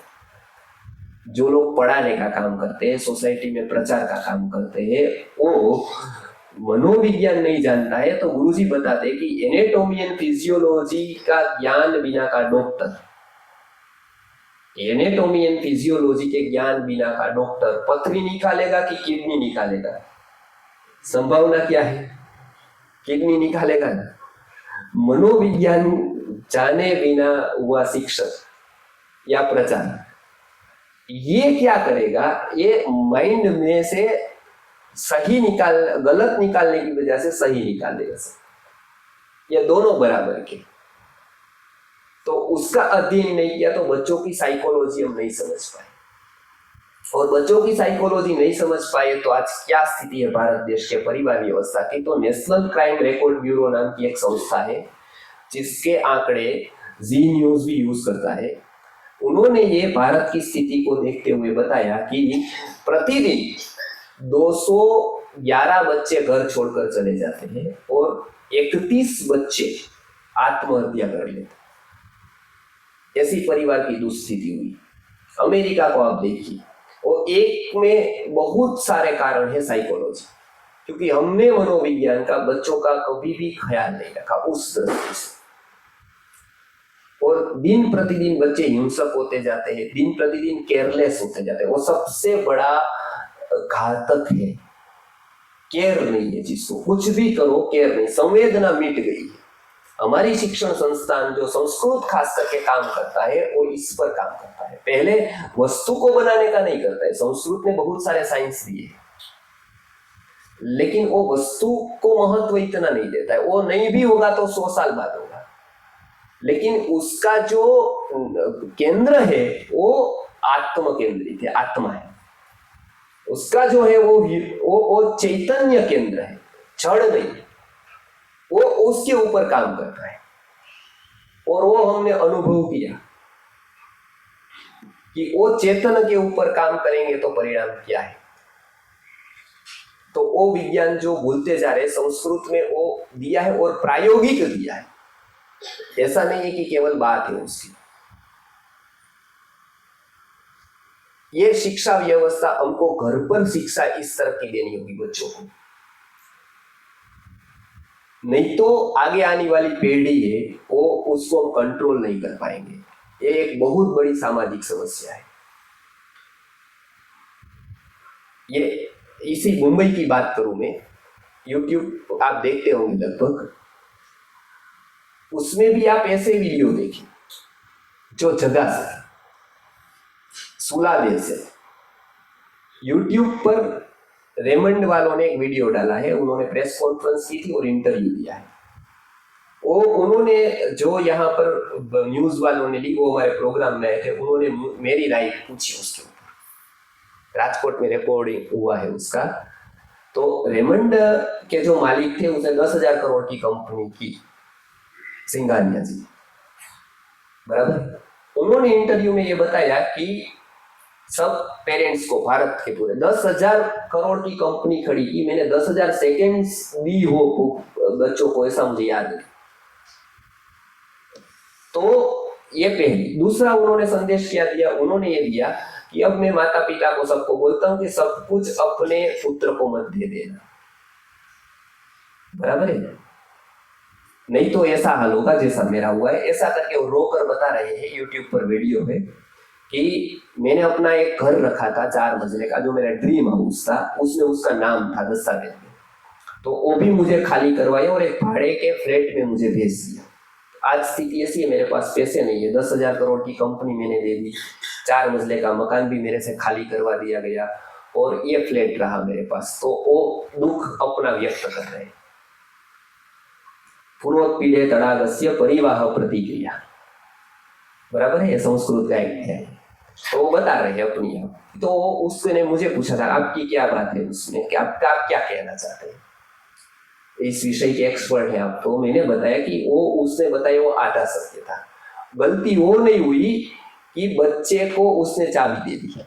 जो लोग पढ़ाने का काम करते हैं, सोसाइटी में प्रचार का काम करते हैं, वो मनोविज्ञान नहीं जानता है तो गुरुजी बताते कि एनाटॉमी एंड फिजियोलॉजी का ज्ञान बिना का डॉक्टर, एनाटॉमी एंड फिजियोलॉजी के ज्ञान बिना का डॉक्टर पथरी निकालेगा कि किडनी निकालेगा? संभावना क्या है? किडनी निकालेगा ना। मनोविज्ञान जाने बिना हुआ शिक्षक या प्रचार, ये क्या करेगा, ये माइंड में से गलत निकालने की वजह से सही निकाल देगा। ये दोनों बराबर के। तो उसका अध्ययन नहीं किया तो बच्चों की साइकोलॉजी हम नहीं समझ पाए, और बच्चों की साइकोलॉजी नहीं समझ पाए तो आज क्या स्थिति है भारत देश के परिवार व्यवस्था की। तो नेशनल क्राइम रिकॉर्ड ब्यूरो नाम की एक संस्था है, जिसके आंकड़े जी न्यूज भी यूज करता है। उन्होंने ये भारत की स्थिति को देखते हुए बताया कि प्रतिदिन 211 बच्चे घर छोड़कर चले जाते हैं और 31 बच्चे आत्महत्या कर लेते हैं। ऐसी परिवार की दुस्थिति हुई। अमेरिका को आप देखिए, और एक में बहुत सारे कारण है साइकोलॉजी, क्योंकि हमने मनोविज्ञान का बच्चों का कभी भी ख्याल नहीं रखा उस दृष्टि से। और दिन प्रतिदिन बच्चे हिंसक होते जाते हैं, दिन प्रतिदिन केयरलेस होते जाते हैं। वो सबसे बड़ा घातक है। केयर नहीं है, जिसको कुछ भी करो केयर नहीं, संवेदना मिट गई है। हमारी शिक्षण संस्थान जो संस्कृत खास करके काम करता है वो इस पर काम करता है। पहले वस्तु को बनाने का नहीं करता है, संस्कृत ने बहुत सारे साइंस दिए, लेकिन वो वस्तु को महत्व इतना नहीं देता है। वो नहीं भी होगा तो 100 साल बाद होगा, लेकिन उसका जो केंद्र है वो आत्म केंद्रित है, आत्मा है। उसका जो है वो चैतन्य केंद्र है, जड़ नहीं। वो उसके ऊपर काम करता है, और वो हमने अनुभव किया कि वो चेतन के ऊपर काम करेंगे तो परिणाम क्या है। तो वो विज्ञान जो भूलते जा रहे, संस्कृत में वो दिया है और प्रायोगिक दिया है। ऐसा नहीं है कि केवल बात है उसकी। ये शिक्षा व्यवस्था हमको घर पर शिक्षा इस तरह की देनी होगी बच्चों को, नहीं तो आगे आने वाली पीढ़ी है वो उसको हम कंट्रोल नहीं कर पाएंगे। ये एक बहुत बड़ी सामाजिक समस्या है। ये इसी मुंबई की बात करूं मैं, YouTube आप देखते होंगे लगभग, उसमें भी आप ऐसे वीडियो देखें जो जगह से सुला दे से। यूट्यूब पर रेमंड वालों ने एक वीडियो डाला है, उन्होंने प्रेस कॉन्फ्रेंस की थी और इंटरव्यू दिया है। वो उन्होंने जो यहाँ पर न्यूज वालों ने ली, वो हमारे प्रोग्राम में आए थे, उन्होंने मेरी राय पूछी उसके ऊपर। राजकोट में रिकॉर्डिंग हुआ है उसका। तो रेमंड के जो मालिक थे उसने 10,000 करोड़ की कंपनी की, सिंघानिया जी, बराबर। उन्होंने इंटरव्यू में ये बताया कि सब पेरेंट्स को, भारत के पूरे 10,000 करोड़ की कंपनी खड़ी की, मैंने 10,000 सेकेंड्स दी हो बच्चों को, ऐसा मुझे याद है। तो ये पहली। दूसरा उन्होंने संदेश क्या दिया, उन्होंने ये दिया कि अब मैं माता पिता को सबको बोलता हूं कि सब कुछ अपने पुत्र को मत दे देना, बराबर है, नहीं तो ऐसा हाल होगा जैसा मेरा हुआ है। ऐसा करके वो रोकर बता रहे हैं यूट्यूब पर वीडियो में कि मैंने अपना एक घर रखा था 4 मंजिले का, जो मेरा ड्रीम हाउस था, उसमें उसका नाम था दस्तावेज में, तो वो भी मुझे खाली करवाया और एक भाड़े के फ्लैट में मुझे भेज दिया। आज स्थिति ऐसी है, मेरे पास पैसे नहीं है, 10,000 करोड़ की कंपनी मैंने दे दी, 4 मंजिले का मकान भी मेरे से खाली करवा दिया गया और ये फ्लैट रहा मेरे पास। तो वो दुख अपना व्यक्त कर रहे हैं। पूर्वोत्पीड़े तड़ागस्य परिवाह प्रतिक्रिया, बराबर है, ये संस्कृत का एक है। तो वो बता रहे हैं अपनी आप। तो उसने मुझे पूछा था आपकी क्या बात है उसमें, कि आप क्या कहना चाहते हैं, इस विषय के एक्सपर्ट हैं आप। तो मैंने बताया कि वो उसने बताया वो आधा सत्य था। गलती वो नहीं हुई कि बच्चे को उसने चाबी दे दी,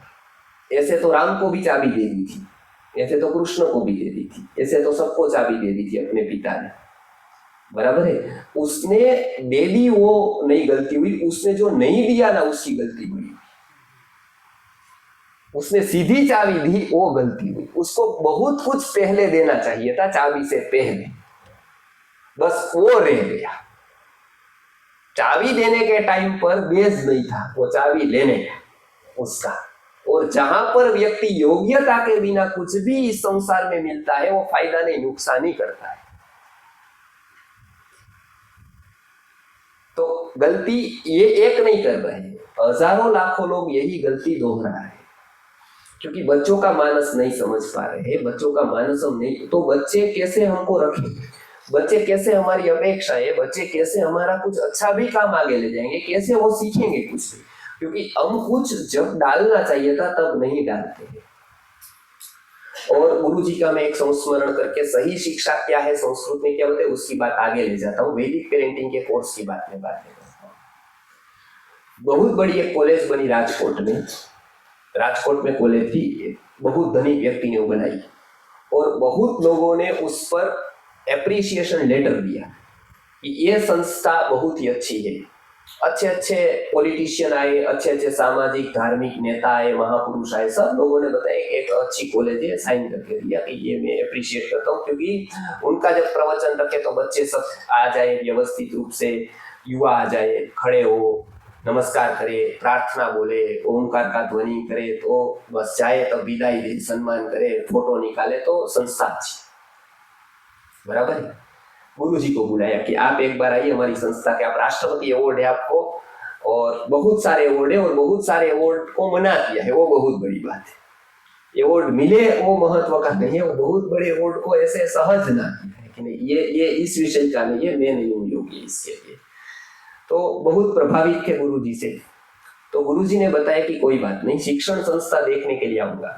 ऐसे तो राम को भी चाबी दे दी थी, ऐसे तो कृष्ण को भी दे दी थी, ऐसे तो सबको चाबी दे दी थी अपने पिता ने, बराबर है। उसने दे दी, वो नहीं गलती हुई। उसने जो नहीं दिया ना, उसकी गलती हुई। उसने सीधी चाबी दी, वो गलती हुई। उसको बहुत कुछ पहले देना चाहिए था, चाबी से पहले, बस वो रह गया। चाबी देने के टाइम पर बेस नहीं था, वो चाबी लेने का उसका। और जहां पर व्यक्ति योग्यता के बिना कुछ भी इस संसार में मिलता है, वो फायदा नहीं नुकसान ही करता है। तो गलती ये एक नहीं कर रहे हैं, हजारों लाखों लोग यही गलती दोहरा रहे हैं, क्योंकि बच्चों का मानस नहीं समझ पा रहे हैं। बच्चों का मानस हम नहीं, तो बच्चे कैसे हमको रखें, बच्चे कैसे हमारी अपेक्षा है, बच्चे कैसे हमारा कुछ अच्छा भी काम आगे ले जाएंगे, कैसे वो सीखेंगे कुछ भी, क्योंकि हम कुछ जब डालना चाहिए था तब नहीं डालते हैं। और गुरु जी का मैं एक संस्मरण करके सही शिक्षा क्या है, संस्कृत में क्या होता है, उसकी बात आगे ले जाता हूँ। वैदिक पेरेंटिंग के कोर्स की बात में बात करता हूँ। बहुत बड़ी एक कॉलेज बनी राजकोट में। राजकोट में कॉलेज थी, बहुत धनी व्यक्ति ने वो बनाई और बहुत लोगों ने उस पर एप्रिसिएशन लेटर दिया कि ये संस्था बहुत ही अच्छी है। अच्छे अच्छे पॉलिटिशियन आए, अच्छे अच्छे सामाजिक धार्मिक नेता आए, महापुरुष आए, सब लोगों ने बताया कि एक अच्छी कॉलेज है, साइन करके दिया कि ये मैं एप्रिशिएट करता हूँ। क्योंकि उनका जब प्रवचन रखे तो बच्चे सब आ जाए व्यवस्थित रूप से, युवा आ जाए, खड़े हो, नमस्कार करे, प्रार्थना बोले, ओंकार का ध्वनि करे, तो बस जाए तो विदाई दे, सम्मान करे, फोटो निकाले, तो संस्था अच्छी, बराबर है। गुरु जी को बुलाया कि आप एक बार आइए हमारी संस्था के, आप राष्ट्रपति अवार्ड है आपको, और बहुत सारे अवार्ड है, और बहुत सारे अवार्ड को मना किया है, वो बहुत बड़ी बात है। अवार्ड मिले वो महत्व का नहीं है, वो बहुत बड़े अवार्ड को ऐसे सहज ना किया है कि नहीं ये इस विषय का नहीं है, मैं नहीं हूँ योग्य इसके लिए। तो बहुत प्रभावित थे गुरु जी से। तो गुरु जी ने बताया कि कोई बात नहीं, शिक्षण संस्था देखने के लिए आऊंगा।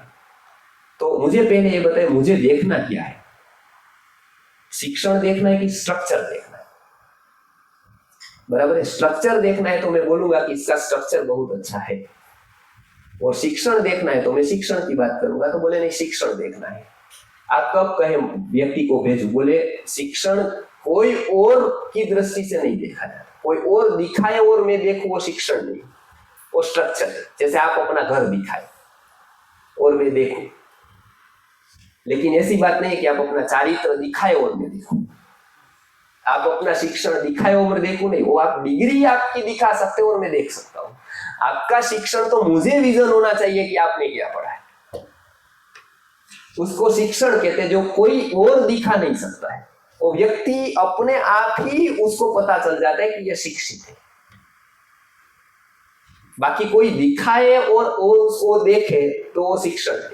तो मुझे पहले ये बताया मुझे देखना क्या है, शिक्षण देखना है कि स्ट्रक्चर देखना है, बराबर है। स्ट्रक्चर देखना है तो मैं बोलूंगा कि इसका स्ट्रक्चर बहुत अच्छा है, और शिक्षण देखना है तो मैं शिक्षण की बात करूंगा। तो बोले नहीं, शिक्षण देखना है। आप कब कहे व्यक्ति को भेजो, बोले शिक्षण कोई और की दृष्टि से नहीं देखा जाता, कोई और दिखाए और मैं देखूं, वो शिक्षण नहीं, वो स्ट्रक्चर है। जैसे आप अपना घर दिखाए और मैं देखूं, लेकिन ऐसी बात नहीं है कि आप अपना चारित्र दिखाए और मैं देखूं, आप अपना शिक्षण दिखाए और मैं देखूं, नहीं। वो आप डिग्री आपकी दिखा सकते हो और मैं देख सकता हूं। आपका शिक्षण तो मुझे विजन होना चाहिए कि आपने क्या पढ़ा है, उसको शिक्षण कहते हैं, जो कोई और दिखा नहीं सकता है। वो व्यक्ति अपने आप ही उसको पता चल जाता है कि ये शिक्षित है। बाकी कोई दिखाए और उसको देखे तो वो शिक्षण है।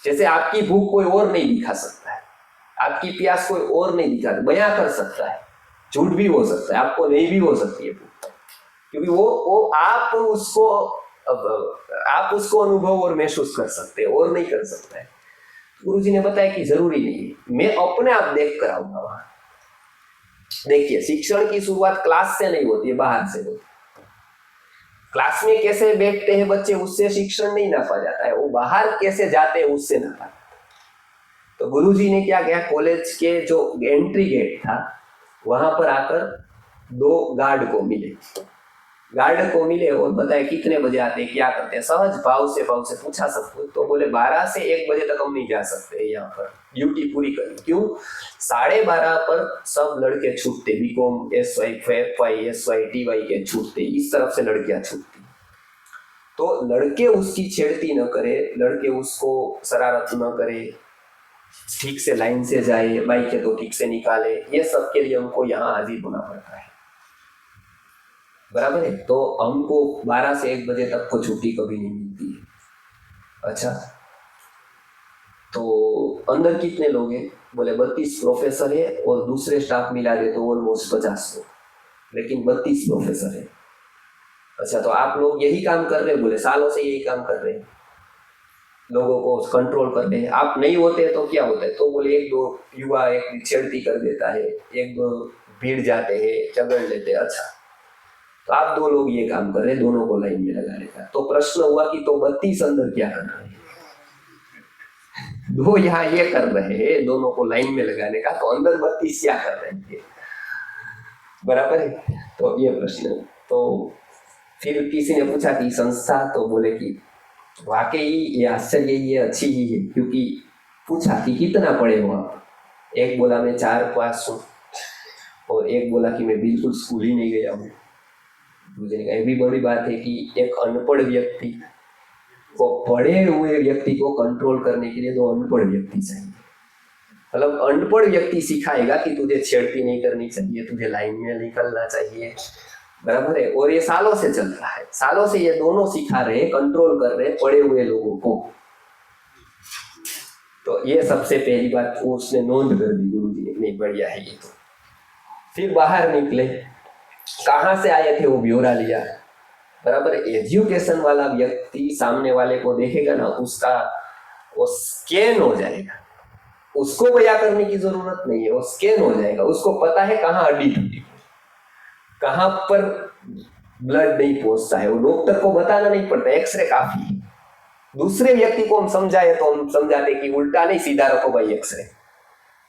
जैसे आपकी भूख कोई और नहीं दिखा सकता है, आपकी प्यास कोई और नहीं दिखा, बयां कर सकता है, झूठ भी हो सकता है, आपको नहीं भी हो सकती है भूख, क्योंकि वो आप उसको अनुभव और महसूस कर सकते हैं और नहीं कर सकता है। गुरुजी ने बताया कि जरूरी नहीं है, मैं अपने आप देख कर आऊंगा वहां। देखिए, शिक्षण की शुरुआत क्लास से नहीं होती है, बाहर से होती है। क्लास में कैसे बैठते हैं बच्चे, उससे शिक्षण नहीं नापा जाता है, वो बाहर कैसे जाते हैं उससे नापा जाता है। तो गुरुजी ने क्या किया, कॉलेज के जो एंट्री गेट था वहां पर आकर 2 गार्ड को मिले और बताया कितने बजे आते हैं, क्या करते हैं। सहज भाव से पूछा सब कुछ, तो बोले 12 से 1 बजे तक हम नहीं जा सकते यहाँ पर, ड्यूटी पूरी करनी। क्यों? 12:30 पर सब लड़के छूटते, BCom, SY, FY, SY, TY के छूटते, इस तरफ से लड़कियां छूटती। तो लड़के उसकी छेड़ती न करे, लड़के उसको शरारत न करे, ठीक से लाइन से जाए, बाइक है तो ठीक से निकाले, ये सब के लिए हमको यहाँ हाजिर होना पड़ता है, बराबर है। तो हमको 12 से 1 बजे तक को छुट्टी कभी नहीं मिलती है। अच्छा, तो अंदर कितने लोग हैं? बोले 32 प्रोफेसर है और दूसरे स्टाफ मिला दे तो ऑलमोस्ट 50 लोग, लेकिन 32 प्रोफेसर है। अच्छा, तो आप लोग यही काम कर रहे हैं? बोले सालों से यही काम कर रहे हैं, लोगों को कंट्रोल कर रहे हैं। आप नहीं होते तो क्या होता है? तो बोले 1-2 युवा एक छेड़ती कर देता है, 1-2 भीड़ जाते हैं, झगड़ लेते हैं। अच्छा, तो आप 2 लोग ये काम कर रहे हैं, दोनों को लाइन में लगा रहे। तो प्रश्न हुआ कि तो 32 अंदर क्या कर रहे हैं? 2 यहाँ ये कर रहे हैं, दोनों को लाइन में लगाने का, तो अंदर 32 क्या कर रहे हैं? बराबर है। तो ये प्रश्न। तो फिर किसी ने पूछा कि संस्था, तो बोले कि वाकई ये आश्चर्य, ये अच्छी ही है, क्योंकि पूछा कि कितना पढ़े हो आप? एक बोला मैं 4 पास हूँ, और एक बोला कि मैं बिल्कुल स्कूल ही नहीं गया हूँ। मुझे ये भी बड़ी बात है कि एक अनपढ़ व्यक्ति को पढ़े हुए व्यक्ति को कंट्रोल करने के लिए 2 अनपढ़ व्यक्ति चाहिए। मतलब अनपढ़ व्यक्ति सिखाएगा कि तुझे छेड़ती नहीं करनी चाहिए, तुझे लाइन में निकलना चाहिए, बराबर है। और ये सालों से चल रहा है, सालों से ये दोनों सिखा रहे, कंट्रोल कर रहे पढ़े हुए लोगों को। तो ये सबसे पहली बात उसने नोंद कर दी गुरुजी ने, नहीं बढ़िया है ये। तो फिर बाहर निकले, कहाँ से आए थे वो ब्यौरा लिया, बराबर। एजुकेशन वाला व्यक्ति सामने वाले को देखेगा ना, उसका वो स्कैन हो जाएगा, उसको बयां करने की जरूरत नहीं है, वो स्कैन हो जाएगा। उसको पता है कहाँ हड्डी टूटी, कहाँ पर ब्लड नहीं पहुंचता है, वो डॉक्टर को बताना नहीं पड़ता, एक्सरे काफी है। दूसरे व्यक्ति को हम समझाए तो हम समझाते कि उल्टा नहीं, सीधा रखो भाई, एक्सरे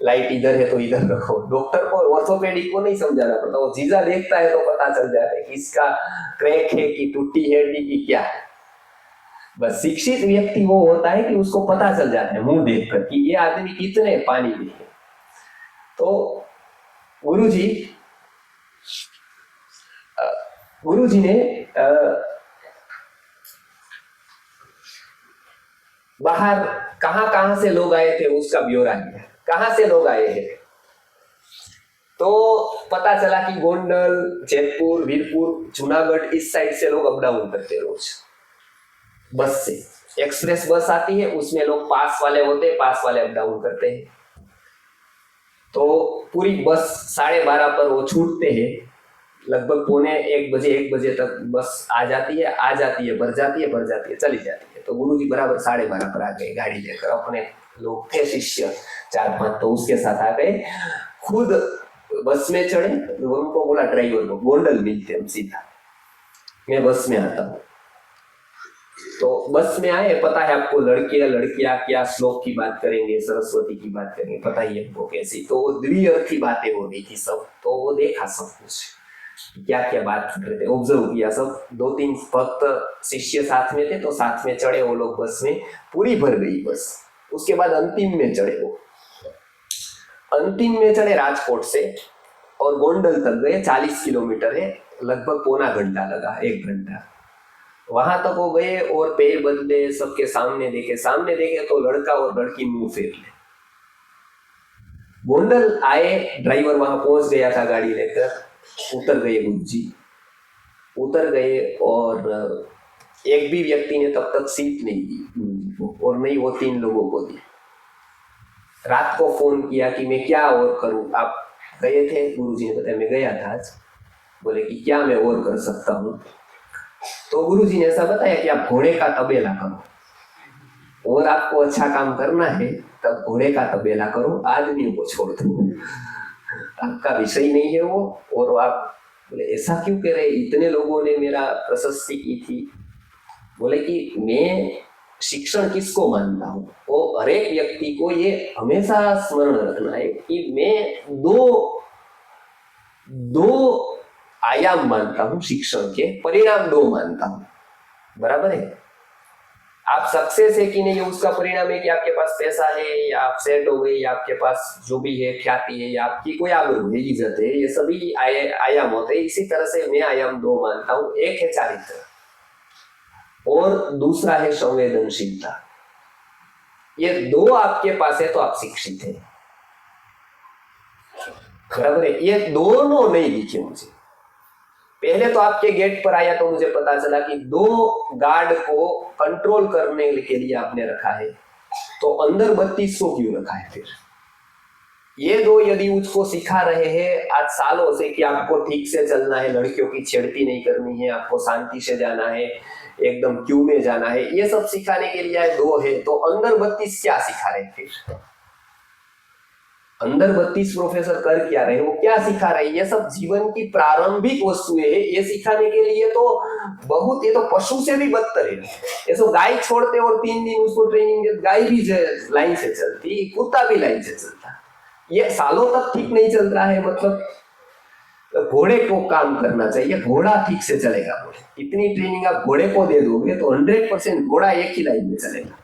लाइट इधर है तो इधर रखो। डॉक्टर को, ऑर्थोपेडिक को नहीं समझाना पड़ता, वो जीजा देखता है तो पता चल जाता है कि इसका क्रैक है कि टूटी हड्डी की क्या है। बस शिक्षित व्यक्ति वो होता है कि उसको पता चल जाता है मुंह देखकर कि ये आदमी कितने पानी में है। तो गुरुजी ने बाहर कहां से लोग आए थे उसका ब्यौरा लिया, कहां से लोग आए हैं। तो पता चला कि गोंडल, जयपुर, वीरपुर, जूनागढ़, इस साइड से लोग अप डाउन करते रोज बस से। एक्सप्रेस बस आती है, उसमें लोग पास वाले होते हैं, पास वाले अप डाउन करते हैं। तो पूरी बस 12:30 पर वो छूटते हैं, लगभग 1 बजे तक बस आ जाती है, भर जाती है, चली जाती है। तो गुरुजी बराबर 12:30 पर आ गए गाड़ी लेकर, अपने लोग थे शिष्य 4-5, तो उसके साथ आ गए, खुद बस में चढ़े। उनको बोला ड्राइवर को, गोंडल मिलते हम सीधा, मैं बस में आता हूँ। तो बस में आए, पता है आपको लड़कियां क्या श्लोक की बात करेंगे, सरस्वती की बात करेंगे, पता ही हमको कैसी। तो द्विअर्थी बातें हो रही थी सब, तो वो देखा सब कुछ, क्या क्या बात कर रहे थे, ऑब्जर्व किया सब। 2-3 भक्त शिष्य साथ में थे, तो साथ में चढ़े वो लोग बस में, पूरी भर गई बस। उसके बाद अंतिम में चढ़े राजकोट से, और गोंडल तक गए, 40 किलोमीटर है, लगभग पौना घंटा लगा, 1 घंटा। वहां तक वो गए और पैर बदले, सबके सामने देखे तो लड़का और लड़की मुंह फेर ले, गोंडल आए, ड्राइवर वहां पहुंच गया था गाड़ी लेकर, उतर गए गुरुजी, उतर गए और एक भी व्यक्ति ने तब तक सीट नहीं दी गुरुजी को, और नहीं वो 3 लोगों को दी। रात को फोन किया कि मैं क्या और करूं, आप गए थे? गुरुजी ने बताया मैं गया था आज। बोले कि क्या मैं और कर सकता हूं? तो गुरुजी ने ऐसा बताया कि आप घोड़े का तबेला करो, और आपको अच्छा काम करना है तब घोड़े का तबेला करो, आदमियों को छोड़ दो, आपका विषय नहीं है वो। और आप बोले ऐसा क्यों कह रहे? इतने लोगों ने मेरा प्रशस्ति की थी। बोले कि मैं शिक्षण किसको मानता हूँ, वो हर एक व्यक्ति को ये हमेशा स्मरण रखना है कि मैं दो आयाम मानता हूँ शिक्षण के, परिणाम 2 मानता हूँ। बराबर है? आप सक्सेस है कि नहीं उसका परिणाम है कि आपके पास पैसा है, या आप सेट हो गए, या आपके पास जो भी है ख्याति है, या आपकी कोई आबरू है, इज्जत है, ये सभी आयाम होते हैं। इसी तरह से मैं आयाम 2 मानता हूँ, एक है चारित्र और दूसरा है संवेदनशीलता। ये 2 आपके पास है तो आप शिक्षित हैं। बराबर है? ये दोनों नहीं दिखे मुझे। पहले तो आपके गेट पर आया तो मुझे पता चला कि 2 गार्ड को कंट्रोल करने के लिए आपने रखा है, तो अंदर 3200 क्यों रखा है? फिर ये 2 यदि उसको सिखा रहे हैं आज सालों से कि आपको ठीक से चलना है, लड़कियों की छेड़ती नहीं करनी है, आपको शांति से जाना है, एकदम क्यू में जाना है, ये सब सिखाने के लिए 2 है, तो अंदर 32 क्या सिखा रहे? फिर अंदर 32 प्रोफेसर कर क्या रहे? वो क्या सिखा रहे? ये सब जीवन की प्रारंभिक वस्तुएं है, ये सिखाने के लिए तो बहुत, ये तो पशु से भी बदतर है। ये सब गाय छोड़ते और 3 दिन उसको ट्रेनिंग दे, गाय भी लाइन से चलती, कुत्ता भी लाइन से चलता, ये सालों तक ठीक नहीं चल रहा है। मतलब घोड़े को काम करना चाहिए, घोड़ा ठीक से चलेगा। बोले इतनी ट्रेनिंग आप घोड़े को दे दोगे तो 100% घोड़ा एक ही लाइन में चलेगा,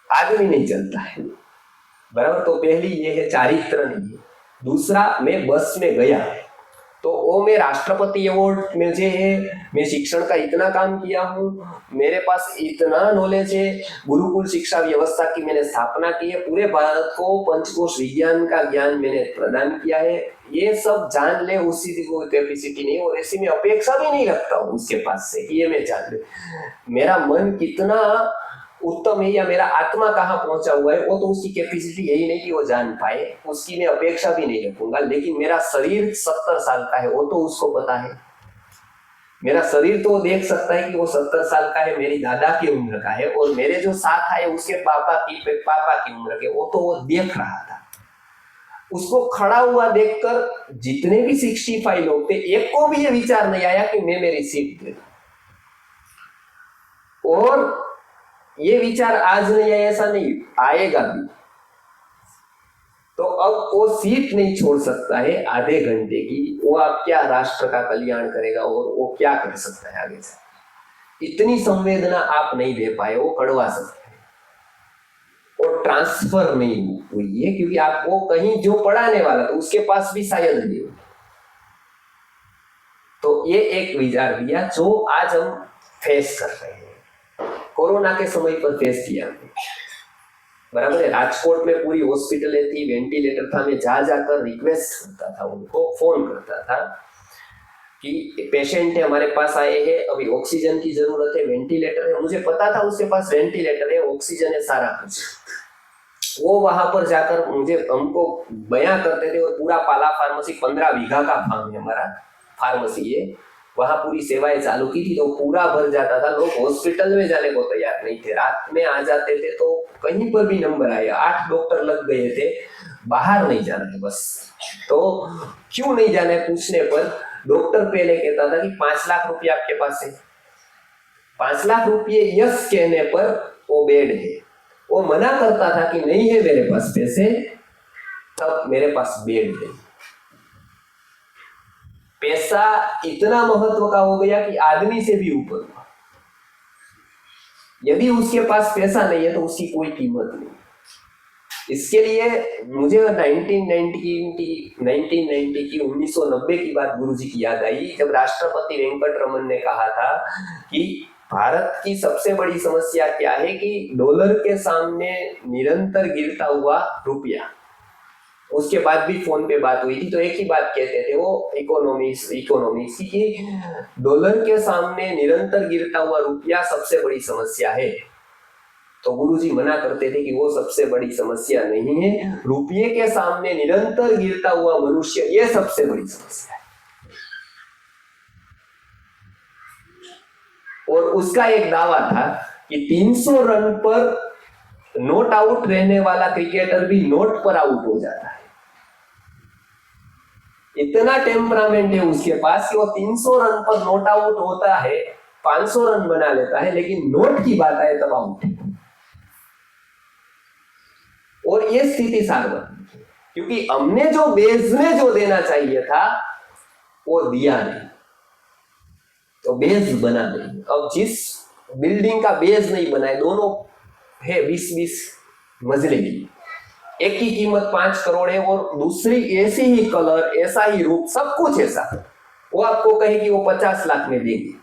आदमी नहीं चलता है। बराबर? तो पहली ये है चारित्र नहीं। दूसरा, मैं बस में गया तो वो मैं राष्ट्रपति अवार्ड में जे है, मैं शिक्षण का इतना काम किया हूँ, मेरे पास इतना नॉलेज है, गुरुकुल शिक्षा व्यवस्था की मैंने स्थापना की है, पूरे भारत को पंचकोश विज्ञान का ज्ञान मैंने प्रदान किया है, ये सब जान ले उसकी कोई कैपेसिटी नहीं, और ऐसी मैं अपेक्षा भी नहीं रखता हूँ उसके पास से कि ये मैं जान ले। मेरा मन कितना उत्तम है या मेरा आत्मा कहाँ पहुंचा हुआ है वो तो उसकी कैपेसिटी यही नहीं कि वो जान पाए, उसकी मैं अपेक्षा भी नहीं रखूंगा। लेकिन मेरा शरीर 70 साल का है वो तो उसको पता है, मेरा शरीर तो देख सकता है कि वो 70 साल का है, मेरी दादा की उम्र का है, और मेरे जो साथ आए उसके पापा की उम्र के, वो तो वो देख रहा था। उसको खड़ा हुआ देखकर जितने भी 65 लोग थे, एक को भी ये विचार नहीं आया कि मैं मेरी सीट दे दूं। और ये विचार आज नहीं आया ऐसा नहीं, आएगा भी। तो अब वो सीट नहीं छोड़ सकता है आधे घंटे की, वो आप क्या राष्ट्र का कल्याण करेगा और वो क्या कर सकता है आगे से, इतनी संवेदना आप नहीं दे पाए, वो कड़वा सकता है। और ट्रांसफर नहीं हुई है क्योंकि आपको कहीं जो पढ़ाने वाला था उसके पास भी शायद नहीं हुई। तो ये एक विचार दिया जो आज हम फेस कर रहे हैं, कोरोना के समय पर फेस किया। बराबर है? राजकोट में पूरी हॉस्पिटलें थी, वेंटिलेटर था, मैं जा जाकर रिक्वेस्ट करता था, उनको फोन करता था कि पेशेंट है हमारे पास आए हैं, अभी ऑक्सीजन की जरूरत है, वेंटिलेटर है। मुझे पता था उसके पास वेंटिलेटर है, ऑक्सीजन है, सारा कुछ। वो वहां पर जाकर हमको बयां करते थे, और पूरा पाला फार्मेसी 15 बीघा का फार्म है हमारा, फार्मेसी है, वहां पूरी सेवाएं चालू की थी, तो पूरा भर जाता था। लोग हॉस्पिटल में जाने को तैयार नहीं थे, रात में आ जाते थे तो कहीं पर भी नंबर आया, 8 डॉक्टर लग गए थे, बाहर नहीं जाना है बस। तो क्यों नहीं जाना है पूछने पर डॉक्टर पहले कहता था कि 5 लाख रुपये आपके पास है, 5 लाख रुपये यस कहने पर वो बेड है। वो मना करता था कि नहीं है मेरे पास पैसे, तब मेरे पास बेड है। पैसा इतना महत्व का हो गया कि आदमी से भी ऊपर हुआ। यदि उसके पास पैसा नहीं है तो उसकी कोई कीमत नहीं। इसके लिए मुझे 1990 की बात गुरुजी की याद आई, जब राष्ट्रपति वेंकटरमन ने कहा था कि भारत की सबसे बड़ी समस्या क्या है कि डॉलर के सामने निरंतर गिरता हुआ रुपया, उसके बाद भी फोन पे बात हुई थी, तो एक ही बात कहते थे वो इकोनॉमिक्स की, डॉलर के सामने निरंतर गिरता हुआ रुपया सबसे बड़ी समस्या है। तो गुरुजी मना करते थे कि वो सबसे बड़ी समस्या नहीं है, रुपये के सामने निरंतर गिरता हुआ मनुष्य, ये सबसे बड़ी समस्या है। और उसका एक दावा था कि 300 रन पर नॉट आउट रहने वाला क्रिकेटर भी नोट पर आउट हो जाता है। इतना टेम्परामेंट है उसके पास कि वो 300 रन पर नॉट आउट होता है, 500 रन बना लेता है, लेकिन नोट की बात आए तब आउट। और ये स्थिति सार्वत्रिक है, क्योंकि हमने जो बेस में जो देना चाहिए था वो दिया नहीं, तो बेस बना नहीं। अब जिस बिल्डिंग का बेस नहीं बनाए, दोनों है 20-20 मंजिले की, एक की कीमत 5 करोड़ है और दूसरी ऐसी ही कलर, ऐसा ही रूप, सब कुछ ऐसा, वो आपको कहे कि वो 50 लाख में देंगे,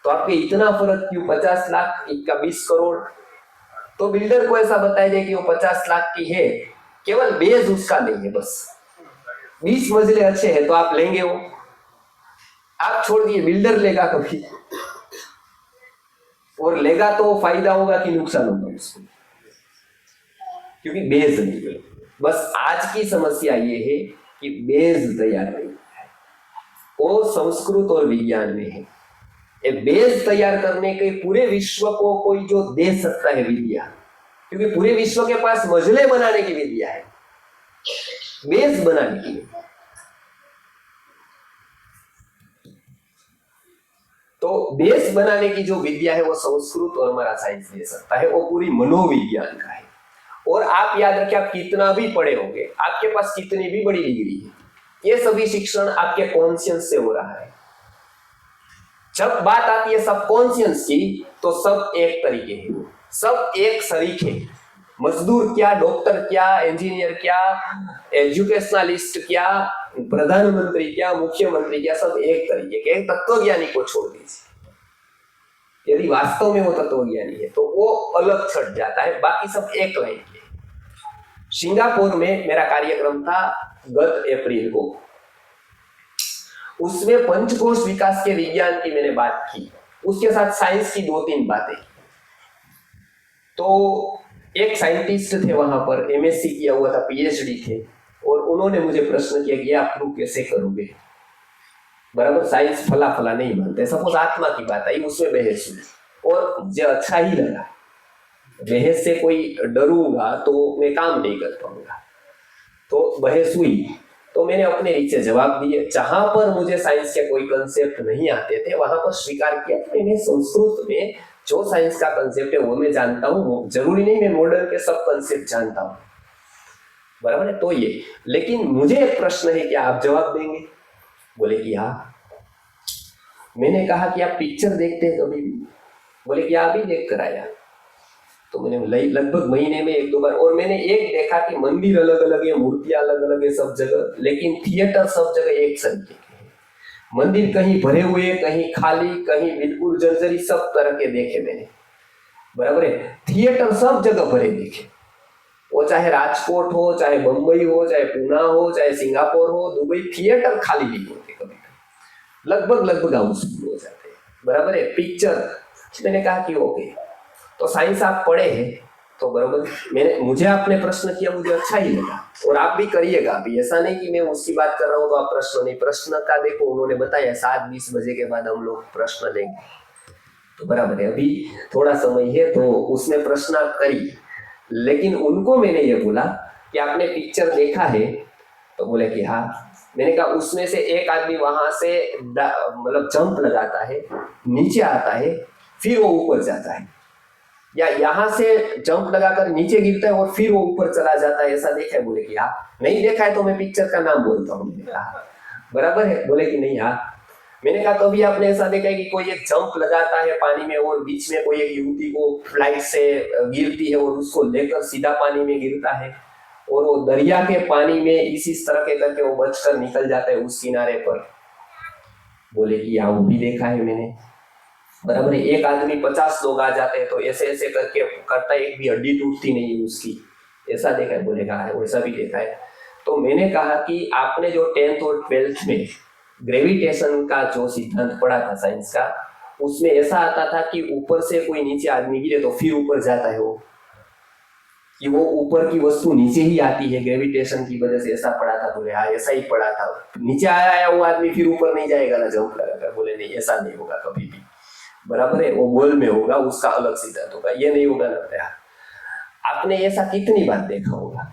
तो आपके इतना फर्क क्यों? 50 लाख का 20 करोड़, तो बिल्डर को ऐसा बताया जाए कि वो 50 लाख की है, केवल बेस उसका नहीं है, बस 20 मंजिले अच्छे हैं तो आप लेंगे वो। आप छोड़ दिए, बिल्डर लेगा कभी, और लेगा तो फायदा होगा कि नुकसान होगा उसको, क्योंकि बेस नहीं है। बस आज की समस्या ये है कि बेस तैयार नहीं है, वो संस्कृत और विज्ञान में है। एक बेस तैयार करने के पूरे विश्व को कोई जो दे सकता है विद्या, क्योंकि पूरे विश्व के पास मजले बनाने की विद्या है, बेस बनाने की नहीं। तो बेस बनाने की जो विद्या है वो संस्कृत और हमारा साइंस दे सकता है, वो पूरी मनोविज्ञान का है। और आप याद रखिए, आप कितना भी पढ़े होंगे, आपके पास कितनी भी बड़ी डिग्री है, ये सभी शिक्षण आपके कॉन्शियस से हो रहा है। जब बात आती है सबकॉन्शियस की, तो सब एक तरीके हैं, सब एक शरीक है। मजदूर क्या, डॉक्टर क्या, इंजीनियर क्या, एजुकेशनलिस्ट क्या, प्रधानमंत्री क्या, मुख्यमंत्री क्या, सब एक तरीके के। एक तत्वज्ञानी को छोड़ दीजिए, यदि वास्तव में वो तत्वज्ञानी है तो वो अलग छट जाता है, बाकी सब एक लाइन के। सिंगापुर में मेरा कार्यक्रम था गत अप्रैल को, उसमें पंचकोश विकास के विज्ञान की मैंने बात की, उसके साथ साइंस की 2-3 बातें। तो एक साइंटिस्ट थे वहां पर, एमएससी किया हुआ था, पीएचडी थे, और उन्होंने मुझे प्रश्न किया कि आप प्रूव कैसे करोगे? बराबर, साइंस फला फला नहीं मानते, सपोज आत्मा की बात आई, उसमें बहस हुई और मुझे अच्छा ही लगा। बहस से कोई डरूंगा तो मैं काम नहीं कर पाऊंगा, तो बहस हुई, तो मैंने अपने नीचे जवाब दिए। जहां पर मुझे साइंस के कोई कंसेप्ट नहीं आते थे, वहां पर स्वीकार किया कि मैंने संस्कृत में जो साइंस का कंसेप्ट है वो मैं जानता हूँ, जरूरी नहीं मैं मॉडर्न के सब कंसेप्ट जानता हूँ, बराबर है। तो ये, लेकिन मुझे एक प्रश्न है, क्या आप जवाब देंगे? बोले कि हाँ। मैंने कहा कि आप पिक्चर देखते हैं कभी भी? बोले कि आप ही देख कर आया। तो मैंने लगभग महीने में 1-2 बार, और मैंने एक देखा कि मंदिर अलग अलग है, मूर्तियां अलग अलग है सब जगह, लेकिन थिएटर सब जगह एक तरीके के हैं। मंदिर कहीं भरे हुए, कहीं खाली, कहीं बिल्कुल जर्जरी, सब तरह के देखे मैंने, बराबर है। थिएटर सब जगह भरे देखे, वो चाहे राजकोट हो, चाहे बंबई हो, चाहे पूना हो, चाहे सिंगापुर हो, दुबई, थिएटर खाली नहीं होते कभी, लगभग हाउसफुल हो जाते हैं, बराबर है। पिक्चर, मैंने कहा कि ओके, तो साइंस आप पढ़े हैं तो बराबर, मुझे आपने प्रश्न किया, मुझे अच्छा ही लगा, और आप भी करिएगा। अभी ऐसा नहीं कि मैं उसकी बात कर रहा हूँ तो आप प्रश्न नहीं, प्रश्न का देखो उन्होंने बताया 7:20 बजे के बाद हम लोग प्रश्न लेंगे, तो बराबर है, अभी थोड़ा समय है तो उसमें प्रश्न आप करिए। लेकिन उनको मैंने ये बोला कि आपने पिक्चर देखा है? तो बोले कि हाँ। मैंने कहा उसमें से एक आदमी वहां से मतलब जंप लगाता है, नीचे आता है, फिर वो ऊपर जाता है, या यहाँ से जंप लगाकर नीचे गिरता है और फिर वो ऊपर चला जाता है, ऐसा देखा है? बोले कि हाँ। नहीं देखा है तो मैं पिक्चर का नाम बोलता हूँ। मैंने कहा बराबर है? बोले कि नहीं हाँ। मैंने कहा कभी आपने ऐसा देखा है कि कोई एक जंप लगाता है पानी में और बीच में कोई एक युवती को फ्लाइट से गिरती है और उसको लेकर सीधा पानी में गिरता है, और वो दरिया के पानी में इसी तरह के करके वो बचकर निकल जाता है उस किनारे पर? बोले कि हाँ वो भी देखा है मैंने, बराबर है। एक आदमी 50 लोग आ जाते हैं तो ऐसे ऐसे करके करता है, एक भी हड्डी टूटती नहीं उसकी, ऐसा देखा है? बोलेगा है वैसा भी देखा है। तो मैंने कहा कि आपने जो 10th और 12th में ग्रेविटेशन का जो सिद्धांत पढ़ा था साइंस का, उसमें ऐसा आता था कि ऊपर से कोई नीचे आदमी गिरे तो फिर ऊपर जाता है, वो कि वो ऊपर की वस्तु नीचे ही आती है ग्रेविटेशन की वजह से। ऐसा पढ़ा था? बोले हाँ ऐसा ही पढ़ा था। नीचे आया वो आदमी फिर ऊपर नहीं जाएगा ना, जंप लगाकर? बोले नहीं, ऐसा नहीं होगा कभी भी, बराबर है, वो बॉल में होगा, उसका अलग सिद्धांत होगा, ये नहीं होगा ना। आपने ऐसा कितनी बार देखा होगा?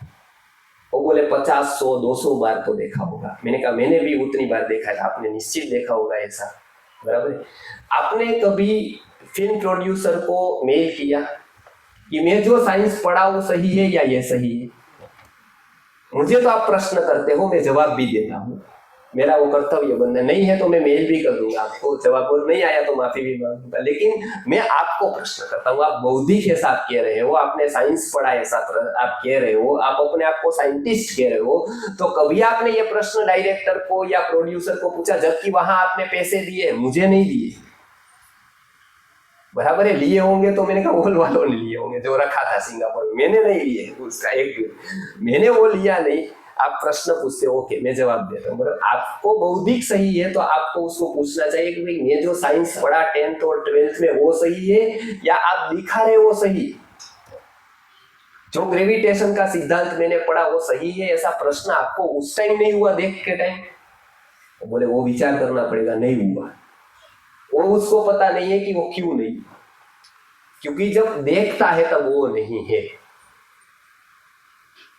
वो बोले 50, 100, 200 बार तो देखा होगा। मैंने कहा मैंने भी उतनी बार देखा है। आपने निश्चित देखा होगा ऐसा, बराबर है। आपने कभी फिल्म प्रोड्यूसर को मेल किया कि मैं जो साइंस पढ़ा वो सही है या ये सही है? मुझे तो आप प्रश्न करते हो, मैं जवाब भी देता हूँ, मेरा वो कर्तव्य बंद है। नहीं है तो मैं मेल भी कर दूंगा आपको, जवाब और नहीं आया तो माफी भी मांगूंगा, लेकिन मैं आपको प्रश्न करता हूँ। आप बौद्धिक ऐसा आप कह रहे हो, आपने साइंस पढ़ा ऐसा आप कह रहे हो, आप अपने आप को साइंटिस्ट कह रहे हो, तो कभी आपने ये प्रश्न डायरेक्टर को या प्रोड्यूसर को पूछा, जबकि वहां आपने पैसे दिए, मुझे नहीं दिए, बराबर है? लिए होंगे तो मैंने कहा ओल वालों ने लिए होंगे जो रखा था सिंगापुर में, मैंने नहीं लिए उसका एक, मैंने वो लिया नहीं। आप प्रश्न पूछते हो, ओके मैं जवाब देता हूँ, मतलब आपको बौद्धिक सही है तो आपको उसको पूछना चाहिए कि भाई मैं जो साइंस पढ़ा 10th और 12th में वो सही है या आप दिखा रहे वो सही, जो ग्रेविटेशन का सिद्धांत मैंने पढ़ा वो सही है, ऐसा प्रश्न आपको उस टाइम नहीं हुआ देख के टाइम? बोले वो विचार करना पड़ेगा, नहीं हुआ। वो उसको पता नहीं है कि वो क्यों नहीं, क्योंकि जब देखता है तब वो नहीं है,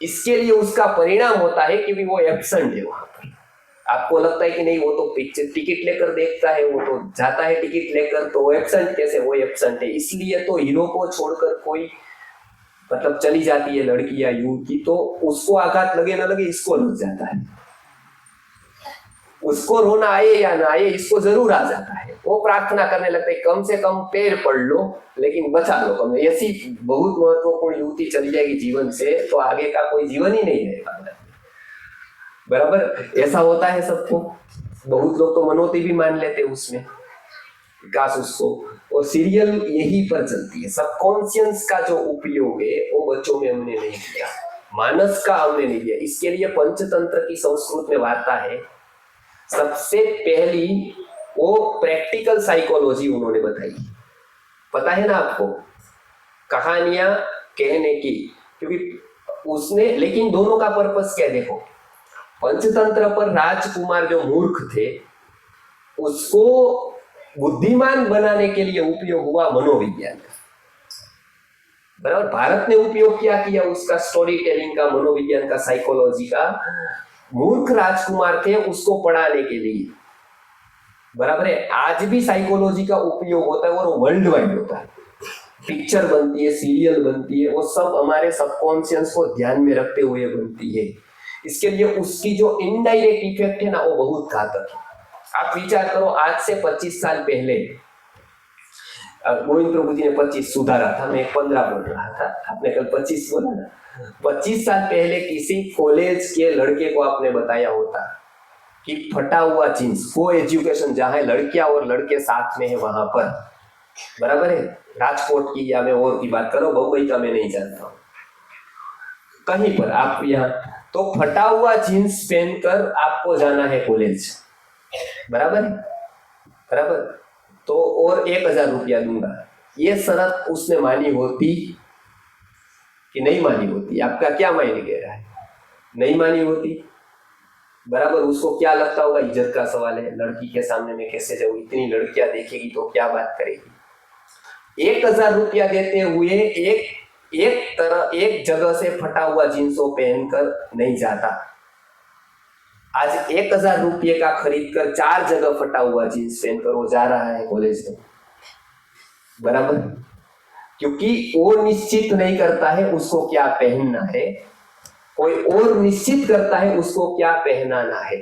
इसके लिए उसका परिणाम होता है कि वो एब्सेंट है वहां पर। आपको लगता है कि नहीं वो तो पिक्चर टिकट लेकर देखता है, वो तो जाता है टिकट लेकर, तो वो एब्सेंट कैसे? वो एब्सेंट है। इसलिए तो हीरो को छोड़कर कोई मतलब चली जाती है लड़की या युवती, तो उसको आघात लगे ना लगे, इसको लग जाता है। उसको रोना आए या ना आए, इसको जरूर आ जाता है। वो प्रार्थना करने लगता है कम से कम पैर पड़ लो लेकिन बचा लो कम। ऐसी बहुत महत्वपूर्ण युवती चली जाएगी जीवन से तो आगे का कोई जीवन ही नहीं रहेगा, बराबर? ऐसा होता है सबको। बहुत लोग तो मनोती भी मान लेते उसमें विकास उसको। और सीरियल यही पर चलती है। सबकॉन्शियस का जो उपयोग है वो बच्चों में हमने नहीं किया, मानस का हमने नहीं दिया। इसके लिए पंचतंत्र की संस्कृत में वार्ता है, सबसे पहली वो प्रैक्टिकल साइकोलॉजी उन्होंने बताई। पता है ना आपको, कहानियां कहने की, क्योंकि उसने, लेकिन दोनों का पर्पस क्या देखो, पंचतंत्र पर राजकुमार जो मूर्ख थे उसको बुद्धिमान बनाने के लिए उपयोग हुआ मनोविज्ञान का, बराबर? भारत ने उपयोग क्या किया उसका? स्टोरी टेलिंग का, मनोविज्ञान का, साइकोलॉजी का। मूर्ख राजकुमार थे उसको पढ़ाने के लिए, बराबर है? आज भी साइकोलॉजी का उपयोग होता है और वर्ल्ड वाइड होता है। पिक्चर बनती है, सीरियल बनती है, वो सब हमारे सबकॉन्शियस को ध्यान में रखते हुए बनती है। इसके लिए उसकी जो इनडायरेक्ट इफेक्ट है ना वो बहुत घातक है। आप विचार करो, आज से 25 साल पहले गोविंद प्रभु जी ने 25 सुधारा था, मैं 15 बोल रहा था, आपने कल 25 बोला ना। 25 साल पहले किसी कॉलेज के लड़के को आपने बताया होता कि फटा हुआ जींस, को एजुकेशन जहां है, लड़कियां और लड़के साथ में है वहां पर, बराबर है? राजकोट की या मैं और की बात करो, बम्बई का मैं नहीं जानता हूं, कहीं पर आप यहाँ, तो फटा हुआ जींस पहनकर आपको जाना है कॉलेज, बराबर है? बराबर। तो और 1000 रुपया दूंगा, ये शर्त उसने मानी होती कि नहीं मानी होती? आपका क्या मायने कह रहा है? नहीं मानी होती, बराबर। उसको क्या लगता होगा, इज्जत का सवाल है, लड़की के सामने मैं कैसे जाऊं, इतनी लड़कियां देखेगी तो क्या बात करेगी। 1000 रुपया देते हुए एक जगह से फटा हुआ जींसों पहनकर नहीं जाता। आज 1000 रुपये का खरीद कर 4 जगह फटा हुआ जींस पहनकर वो जा रहा है कॉलेज में, बराबर? क्योंकि वो निश्चित नहीं करता है उसको क्या पहनना है, कोई और निश्चित करता है उसको क्या पहनाना है।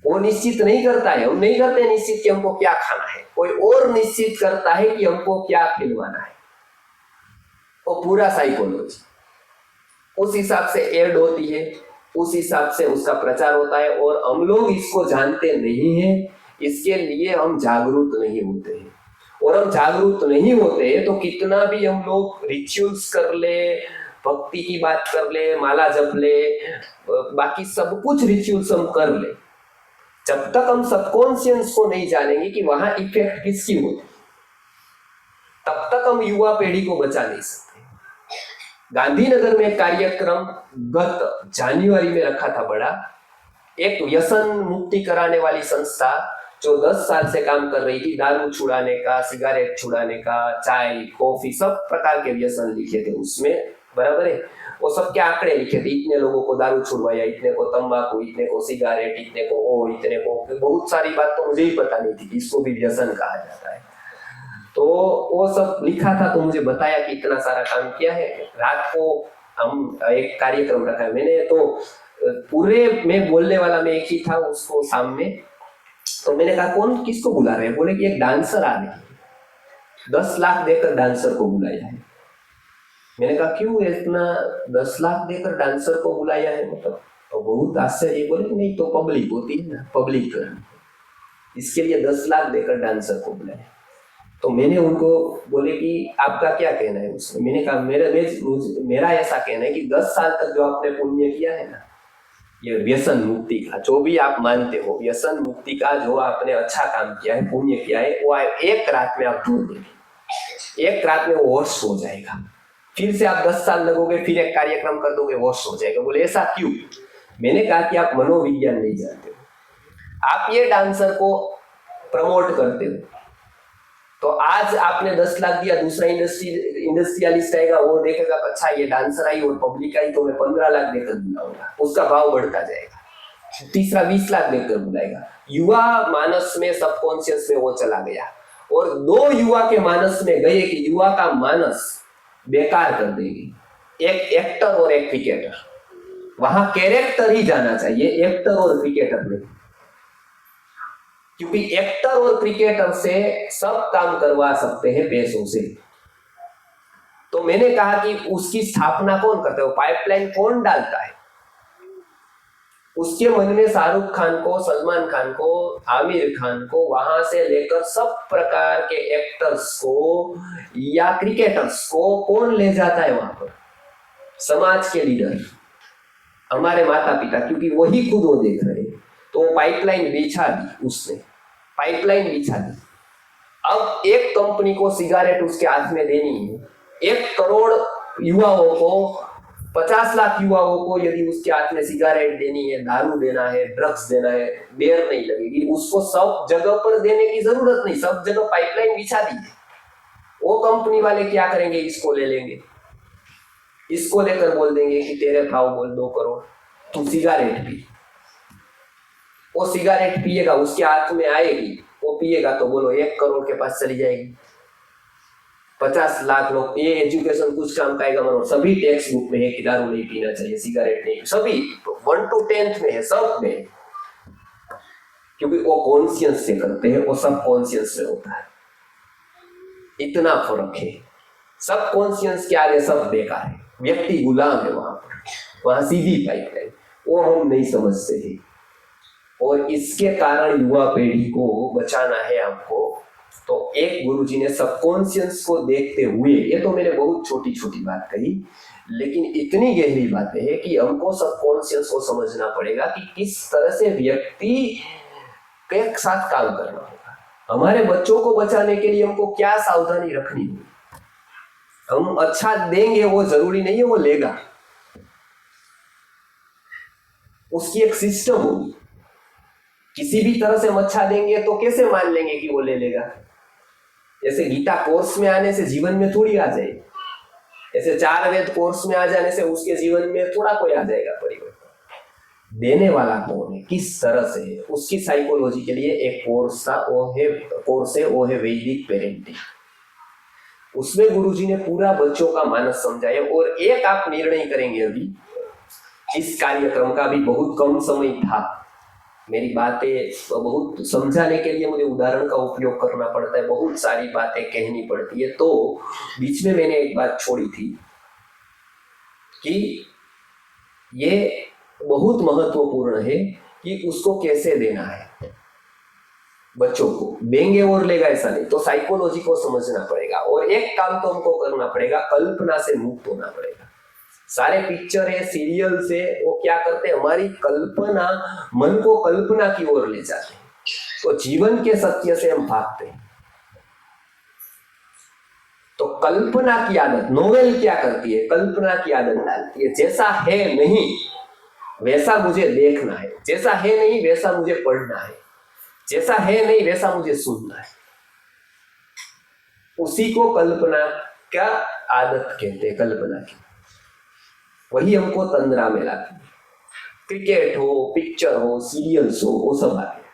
वो निश्चित नहीं करता है, हम नहीं करते निश्चित कि हमको क्या खाना है, कोई और निश्चित करता है कि हमको क्या खिलवाना है। वो पूरा साइकोलॉजी उस हिसाब से ऐड होती है, उस हिसाब से उसका प्रचार होता है, और हम लोग इसको जानते नहीं हैं, इसके लिए हम जागरूक नहीं होते हैं। और हम जागरूक नहीं होते हैं तो कितना भी हम लोग रिचुअल्स कर ले, भक्ति की बात कर ले, माला जप ले, बाकी सब कुछ रिचुअल्स हम कर ले, जब तक हम सबकॉन्शियस को नहीं जानेंगे कि वहां इफेक्ट किसकी होती, तब तक हम युवा पीढ़ी को बचा नहीं सकते। गांधीनगर में कार्यक्रम गत जनवरी में रखा था बड़ा, एक व्यसन मुक्ति कराने वाली संस्था जो 10 साल से काम कर रही थी, दारू छुड़ाने का, सिगरेट छुड़ाने का, चाय कॉफी सब प्रकार के व्यसन लिखे थे उसमें, बराबर है। वो सब के आंकड़े लिखे थे, इतने लोगों को दारू छुड़वाया, इतने को तंबाकू, इतने को सिगरेट, इतने को इतने को, बहुत सारी बात तो मुझे ही पता नहीं थी, इसको भी व्यसन कहा जाता है। तो वो सब लिखा था, तो मुझे बताया कि इतना सारा काम किया है। रात को हम एक कार्यक्रम रखा है, मैंने तो पूरे में बोलने वाला मैं एक ही था उसको सामने, तो मैंने कहा कौन किसको बुला रहे हैं, बोले कि एक डांसर आ रही है, 10 लाख देकर डांसर को बुलाया है। मैंने कहा क्यों इतना 10 लाख देकर डांसर को बुलाया है, मतलब तो बहुत आश्चर्य। बोले नहीं तो पब्लिक होती है ना, पब्लिक इसके लिए 10 लाख देकर डांसर को बुलाया। तो मैंने उनको बोले कि आपका क्या कहना है उसमें। मैंने कहा मेरा ऐसा कहना है कि 10 साल तक जो आपने पुण्य किया है ना, ये व्यसन मुक्ति का, जो भी आप मानते हो व्यसन मुक्ति का जो आपने अच्छा काम किया है, पुण्य किया है, वो एक रात में आप ढूंढ देंगे, एक रात में वो वॉश हो जाएगा। फिर से आप 10 साल लगोगे, फिर एक कार्यक्रम कर दोगे, वॉश हो जाएगा। बोले ऐसा क्यों? मैंने कहा कि आप मनोविज्ञान नहीं जानते हो, आप ये डांसर को प्रमोट करते हो, तो आज आपने 10 लाख दिया, दूसरा इंडस्ट्रियलिस्ट आएगा, वो देखेगा अच्छा ये डांसर आई और पब्लिक आई, तो मैं 15 लाख देकर बुलाऊंगा, उसका भाव बढ़ता जाएगा। तीसरा 20 लाख देकर बुलाएगा। युवा मानस में, सबकॉन्शियस में वो चला गया, और 2 युवा के मानस में गए कि युवा का मानस बेकार कर देगी, एक एक्टर और एक क्रिकेटर। वहां कैरेक्टर ही जाना चाहिए, एक्टर और क्रिकेटर नहीं, क्योंकि एक्टर और क्रिकेटर से सब काम करवा सकते हैं पैसों से। तो मैंने कहा कि उसकी स्थापना कौन करता है, वो पाइपलाइन कौन डालता है? उसके मन में शाहरुख खान को, सलमान खान को, आमिर खान को, वहां से लेकर सब प्रकार के एक्टर्स को या क्रिकेटर्स को कौन ले जाता है वहां पर? समाज के लीडर, हमारे माता पिता, क्योंकि वही खुद वो देख रहे हैं। तो पाइपलाइन बिछा दी उसने, पाइपलाइन बिछा दी। अब एक कंपनी को सिगरेट उसके हाथ में देनी है, 1 करोड़ युवाओं को, 50 लाख युवाओं को यदि उसके हाथ में सिगरेट देनी है, दारू देना है, ड्रग्स देना है, देर नहीं लगेगी। उसको सब जगह पर देने की जरूरत नहीं, सब जगह पाइपलाइन बिछा दी है। वो कंपनी वाले क्या करेंगे, इसको ले लेंगे, इसको लेकर बोल देंगे कि तेरे भाव बोल 2 करोड़, तू सिगरेट पी। वो सिगरेट पिएगा, उसके हाथ में आएगी, वो पिएगा तो बोलो 1 करोड़ के पास चली जाएगी। 50 लाख लोग, ये एजुकेशन कुछ काम का आएगा, मानो सभी टेक्स्ट बुक में है कि दारू नहीं पीना चाहिए, सिगरेट नहीं, सभी 1 to 10th में है, सब में, क्योंकि वो कॉन्शियस से करते हैं, वो सब कॉन्शियस से होता है। इतना फर्क है, सब कॉन्शियस के आगे सब बेकार है, व्यक्ति गुलाम है वहां पर, वहां सीधी पाइपलाइन, वो हम नहीं समझते हैं। और इसके कारण युवा पीढ़ी को बचाना है हमको। तो एक गुरुजी ने सबकॉन्शियस को देखते हुए, ये तो मैंने बहुत छोटी छोटी बात कही, लेकिन इतनी गहरी बातें हैं कि हमको सबकॉन्शियस को समझना पड़ेगा कि किस तरह से व्यक्ति के साथ काम करना होगा। हमारे बच्चों को बचाने के लिए हमको क्या सावधानी रखनी होगी। हम अच्छा देंगे, वो जरूरी नहीं है वो लेगा, उसकी एक सिस्टम होगी। किसी भी तरह से हम अच्छा देंगे तो कैसे मान लेंगे कि वो ले लेगा? जैसे गीता कोर्स में आने से जीवन में थोड़ी आ जाएगी, ऐसे 4 वेद कोर्स में आ जाने से उसके जीवन में थोड़ा कोई आ जाएगा परिवर्तन। देने वाला कौन है, किस तरह से है, उसकी साइकोलॉजी के लिए एक कोर्स था, वो है वैदिक पेरेंटिंग। उसमें गुरुजी ने पूरा बच्चों का मानस समझाया। और एक आप निर्णय करेंगे, अभी इस कार्यक्रम का भी बहुत कम समय था, मेरी बातें बहुत समझाने के लिए मुझे उदाहरण का उपयोग करना पड़ता है, बहुत सारी बातें कहनी पड़ती है। तो बीच में मैंने एक बात छोड़ी थी कि ये बहुत महत्वपूर्ण है कि उसको कैसे देना है। बच्चों को देंगे और लेगा ऐसा नहीं, तो साइकोलॉजी को समझना पड़ेगा। और एक काम तो हमको करना पड़ेगा, कल्पना से मुक्त होना पड़ेगा। सारे पिक्चर है, सीरियल्स है, वो क्या करते हैं, हमारी कल्पना, मन को कल्पना की ओर ले जाते हैं। तो जीवन के सत्य से हम भागते हैं। तो कल्पना की आदत, नोवेल क्या करती है, कल्पना की आदत डालती है। जैसा है नहीं वैसा मुझे देखना है, जैसा है नहीं वैसा मुझे पढ़ना है, जैसा है नहीं वैसा मुझे सुनना है। उसी को कल्पना का आदत कहते हैं, कल्पना की। वही हमको तंद्रा में लाती है। क्रिकेट हो, पिक्चर हो, सीरियल्स हो, वो सब आते हैं।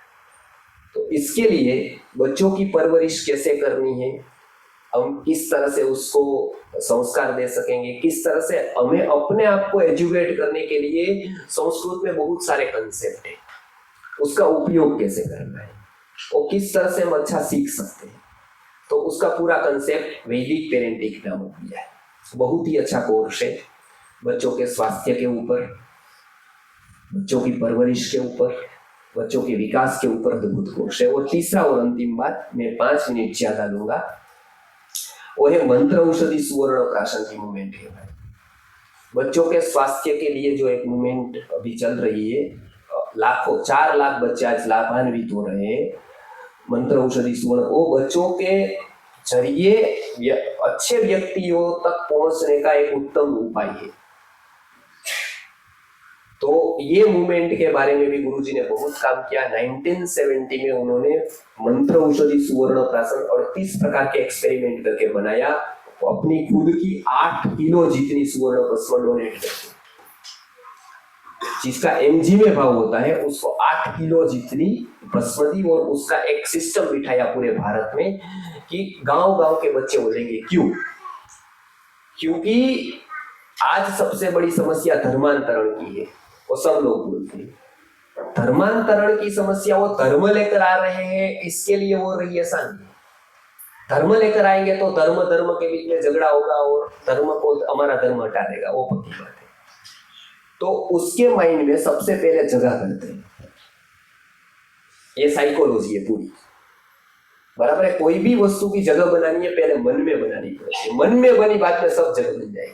तो इसके लिए बच्चों की परवरिश कैसे करनी है, हम किस तरह से उसको संस्कार दे सकेंगे, किस तरह से हमें अपने आप को एजुकेट करने के लिए संस्कृत में बहुत सारे कंसेप्ट है, उसका उपयोग कैसे करना है, और किस तरह से हम अच्छा सीख सकते हैं। तो उसका पूरा कंसेप्ट वैदिक पेरेंटिंग नाम दिया है। बहुत ही अच्छा कोर्स है, बच्चों के स्वास्थ्य के ऊपर, बच्चों की परवरिश के ऊपर, बच्चों के विकास के ऊपर अद्भुत कोर्स है। और तीसरा और अंतिम बात, मैं 5 मिनट ज्यादा लूंगा, वो है मंत्र औषधि सुवर्ण प्राशन की मूवमेंट है। बच्चों के स्वास्थ्य के लिए जो एक मूवमेंट अभी चल रही है, लाखों 4 लाख बच्चे आज लाभान्वित हो रहे हैं मंत्र औषधि सुवर्ण। वो बच्चों के जरिए अच्छे व्यक्तियों तक पहुंचने का एक उत्तम उपाय है। तो ये मूवमेंट के बारे में भी गुरुजी ने बहुत काम किया। 1970 में उन्होंने मंत्र औषधि सुवर्ण प्राशन 38 प्रकार के एक्सपेरिमेंट करके बनाया। तो अपनी खुद की 8 किलो जितनी सुवर्ण भस्म डोनेट करते, जिसका mg में भाव होता है, उसको 8 किलो जितनी भस्म दी, और उसका एक सिस्टम बिठाया पूरे भारत में कि गांव-गांव के बच्चे बोलेंगे। क्यों? क्योंकि आज सबसे बड़ी समस्या धर्मांतरण की है, वो सब लोग बोलते हैं। धर्मांतरण की समस्या, वो धर्म लेकर आ रहे हैं इसके लिए वो रही, ऐसा नहीं। धर्म लेकर आएंगे तो धर्म के बीच में झगड़ा होगा और धर्म को हमारा धर्म हटा देगा, वो पक्की बात है। तो उसके माइंड में सबसे पहले जगह करते हैं। ये साइकोलॉजी है पूरी, बराबर है। कोई भी वस्तु की जगह बनानी है, पहले मन में बनानी पड़ेगी। मन में बनी बात में सब जगह बन जाएगी,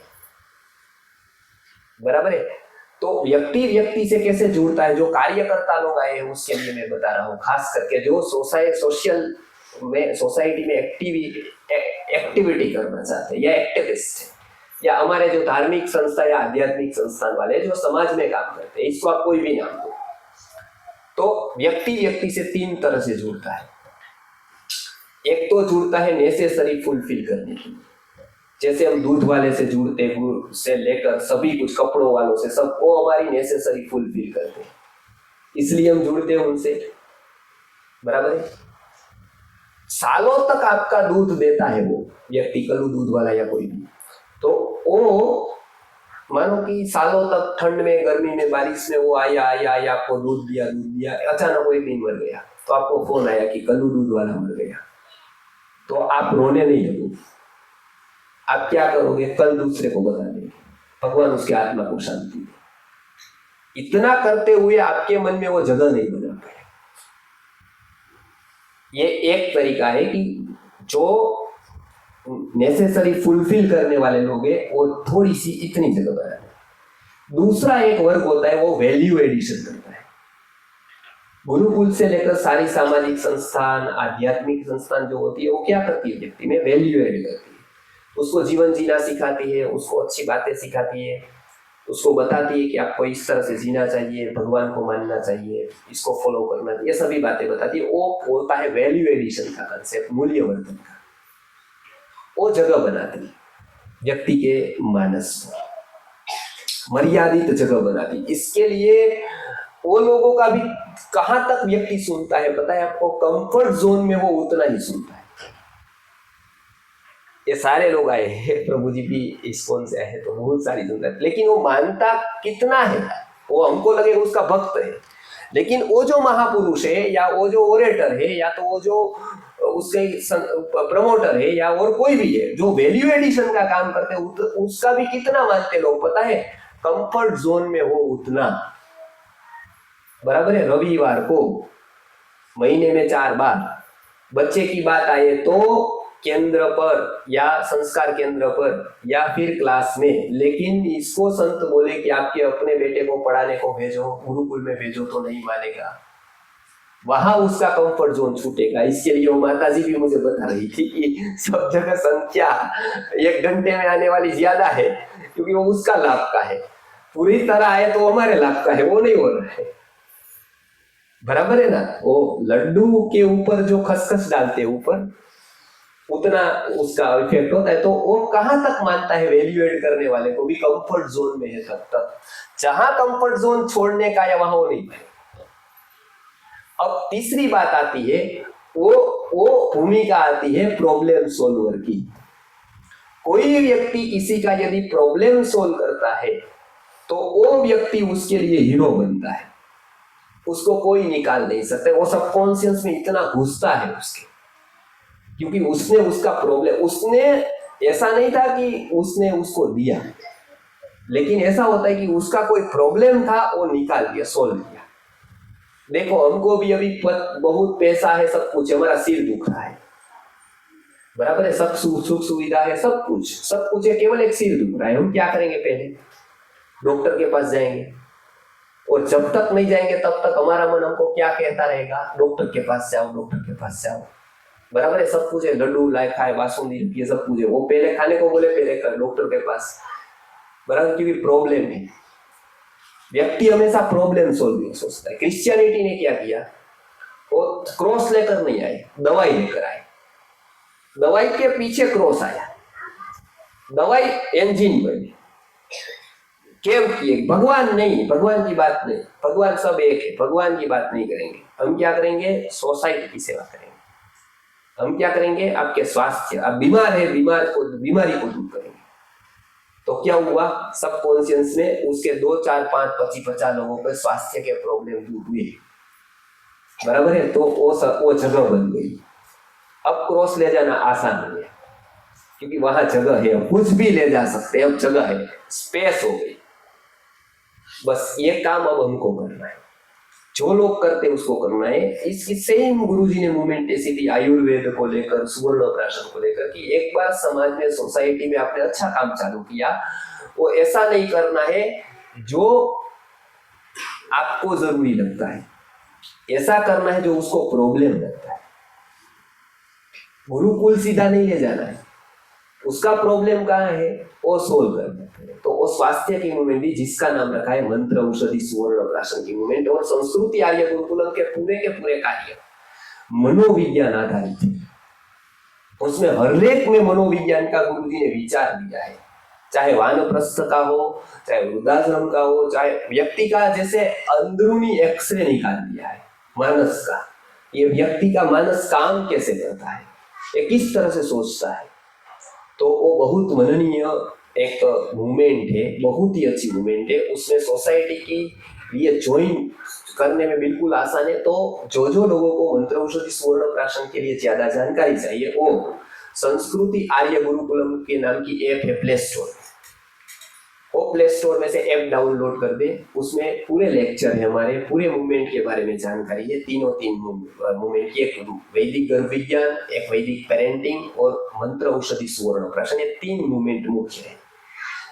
बराबर है। तो व्यक्ति से कैसे जुड़ता है, जो कार्यकर्ता लोग आए हैं उसके लिए मैं बता रहा हूँ। खास करके जो सोसाइटी में एक्टिविटी करना चाहते हैं, या एक्टिविस्ट है, या हमारे जो धार्मिक संस्था या आध्यात्मिक संस्थान वाले जो समाज में काम करते हैं, इसको आप कोई भी नाम दो। तो व्यक्ति से 3 तरह से जुड़ता है। एक तो जुड़ता है नेसेसरी फुलफिल करने के लिए, जैसे हम दूध वाले से जुड़ते हैं, गुड़ से लेकर सभी कुछ, कपड़ों वालों से, सब वो हमारी नेसेसरी फुलफिल करते हैं, इसलिए हम जुड़ते हैं उनसे, बराबर है। सालों तक आपका दूध देता है वो व्यक्ति, कल्लू दूध वाला या कोई भी, तो वो मानो कि सालों तक ठंड में, गर्मी में, बारिश में वो आया आपको दूध दिया, अचानक वो एक दिन मर गया, तो आपको फोन आया कि कल्लू दूध वाला मर गया, तो आप रोने नहीं लगोगे। आप क्या करोगे? कल दूसरे को बता देंगे, भगवान उसकी आत्मा को शांति दे। इतना करते हुए आपके मन में वो जगह नहीं बना पाए। ये एक तरीका है कि जो नेसेसरी फुलफिल करने वाले लोग हैं वो थोड़ी सी इतनी जगह बना दें। दूसरा एक वर्ग होता है, वो वैल्यू एडिशन करता है। गुरुकुल से लेकर सारी सामाजिक संस्थान, आध्यात्मिक संस्थान जो होती है, वो क्या करती है? व्यक्ति में वैल्यू एड करती है। उसको जीवन जीना सिखाती है, उसको अच्छी बातें सिखाती है, उसको बताती है कि आपको इस तरह से जीना चाहिए, भगवान को मानना चाहिए, इसको फॉलो करना चाहिए, ये सभी बातें बताती है। वो होता है वैल्यू एडिशन का कंसेप्ट, मूल्यवर्धन का। वो जगह बनाती है व्यक्ति के मानस में, मर्यादित जगह बनाती। इसके लिए वो लोगों का भी कहां तक व्यक्ति सुनता है पता है आपको? कंफर्ट जोन में वो उतना ही सुनता है। ये सारे लोग आए हैं, प्रभु जी भी इस्कॉन से आए तो बहुत सारी सुनता है, लेकिन वो मानता कितना है? वो हमको लगे उसका भक्त है, लेकिन वो जो महापुरुष है, या वो जो ओरेटर है, या तो वो जो उसके प्रमोटर है, या और कोई भी है जो वैल्यू एडिशन का काम करते हैं, उसका भी कितना मानते लोग पता है? कंफर्ट जोन में हो उतना, बराबर है। रविवार को महीने में 4 बार बच्चे की बात आए तो केंद्र पर या संस्कार केंद्र पर या फिर क्लास में, लेकिन इसको संत बोले कि आपके अपने बेटे को पढ़ाने को भेजो, गुरुकुल में भेजो, तो नहीं मानेगा। वहां उसका कंफर्ट जोन छूटेगा। इसके लिए वो माताजी भी मुझे बता रही थी कि सब जगह संख्या 1 घंटे में आने वाली ज्यादा है, क्योंकि वो उसका लाभ का है। पूरी तरह आए तो हमारे लाभ का है, वो नहीं हो रहा है। बराबर है ना? वो लड्डू के ऊपर जो खसखस डालते हैं ऊपर, उतना उसका इफेक्ट होता है। तो वो कहां तक मानता है वैल्यूएट करने वाले को भी कंफर्ट जोन में है तब तक। जहां कंफर्ट जोन छोड़ने का या वहां वो नहीं है। अब तीसरी बात आती है, वो भूमिका आती है प्रॉब्लम सॉल्वर की। कोई व्यक्ति किसी का यदि प्रॉब्लम सॉल्व करता है तो वो व्यक्ति उसके लिए हीरो बनता है। उसको कोई निकाल नहीं सकता। वो सबकॉन्शियस में इतना घुसता है उसके, क्योंकि उसने उसका प्रॉब्लम, उसने ऐसा नहीं था कि उसने उसको दिया, लेकिन ऐसा होता है कि उसका कोई प्रॉब्लम था, वो निकाल दिया, सोल्व किया। देखो, हमको भी अभी बहुत पैसा है, सब कुछ, हमारा सिर दुख रहा है, बराबर है, सब सुख सुविधा है, सब कुछ है, केवल एक सिर दुख रहा है। हम क्या करेंगे? पहले डॉक्टर के पास जाएंगे, और जब तक नहीं जाएंगे तब तक हमारा मन हमको क्या कहता रहेगा? डॉक्टर के पास जाओ, डॉक्टर के पास जाओ। बराबर है, सब कुछ है, लड्डू लाए खाए, बासुंदी ये सब कुछ है, वो पहले खाने को बोले, पहले कर डॉक्टर के पास, बराबर, क्योंकि प्रॉब्लम है। व्यक्ति हमेशा प्रॉब्लम सॉल्विंग सोचता है। क्रिश्चियनिटी ने क्या किया? वो क्रॉस लेकर नहीं आए, दवाई लेकर आए। दवाई के पीछे क्रॉस आया, दवाई इंजन बनी, कैंप किए। भगवान नहीं, भगवान की बात नहीं, भगवान सब एक है, भगवान की बात नहीं करेंगे। हम क्या करेंगे? सोसाइटी की सेवा करेंगे। हम क्या करेंगे? आपके स्वास्थ्य, आप बीमार है, बीमारी को दूर करेंगे। तो क्या हुआ? सब कॉन्शियस में उसके 2, 4, 5, 25, 50 लोगों के स्वास्थ्य के प्रॉब्लम दूर हुए, बराबर है। तो वो जगह बन गई। अब क्रॉस ले जाना आसान नहीं है, क्योंकि वहां जगह है, कुछ भी ले जा सकते हैं, अब जगह है, स्पेस हो गई। बस ये काम अब हमको करना है, जो लोग करते हैं उसको करना है। इसकी सेम गुरुजी ने मूवमेंट ऐसी थी आयुर्वेद को लेकर, सुवर्ण प्राशन को लेकर, कि एक बार समाज में, सोसाइटी में आपने अच्छा काम चालू किया, वो ऐसा नहीं करना है जो आपको जरूरी लगता है, ऐसा करना है जो उसको प्रॉब्लम लगता है। गुरुकुल सीधा नहीं ले जाना है, उसका प्रॉब्लम कहाँ है वो सोल्व करना है। तो वो स्वास्थ्य की मूवमेंट भी, जिसका नाम रखा है मंत्र औषधि सुवर्ण प्राशन की मूवमेंट, और संस्कृति आर्य गुरुकुलम के पूरे कार्य मनोविज्ञान आधारित है। उसमें हर एक में मनोविज्ञान का गुरुजी ने विचार दिया है, चाहे वानप्रस्थ का हो, चाहे वृद्धाश्रम का हो, चाहे व्यक्ति का, जैसे अंदरूनी एक्सरे निकाल दिया है मानस का। ये व्यक्ति का मानस काम कैसे करता है, ये किस तरह से सोचता है। तो वो बहुत मननीय एक मूवमेंट है, बहुत ही अच्छी मूवमेंट है। उसमें सोसाइटी की लिए ज्वाइन करने में बिल्कुल आसान है। तो जो लोगों को मंत्र औषधि सुवर्ण प्राशन के लिए ज्यादा जानकारी चाहिए, वो संस्कृति आर्य गुरुकुलम के नाम की ऐप है प्ले स्टोर। वो प्ले स्टोर में से ऐप डाउनलोड कर दे, उसमें पूरे लेक्चर है, हमारे पूरे मूवमेंट के बारे में जानकारी है। तीन मूवमेंट की, एक वैदिक गर्भ विज्ञान, एक वैदिक पेरेंटिंग और मंत्र औषधि सुवर्ण प्राशन, ये 3 मूवमेंट मुख्य है।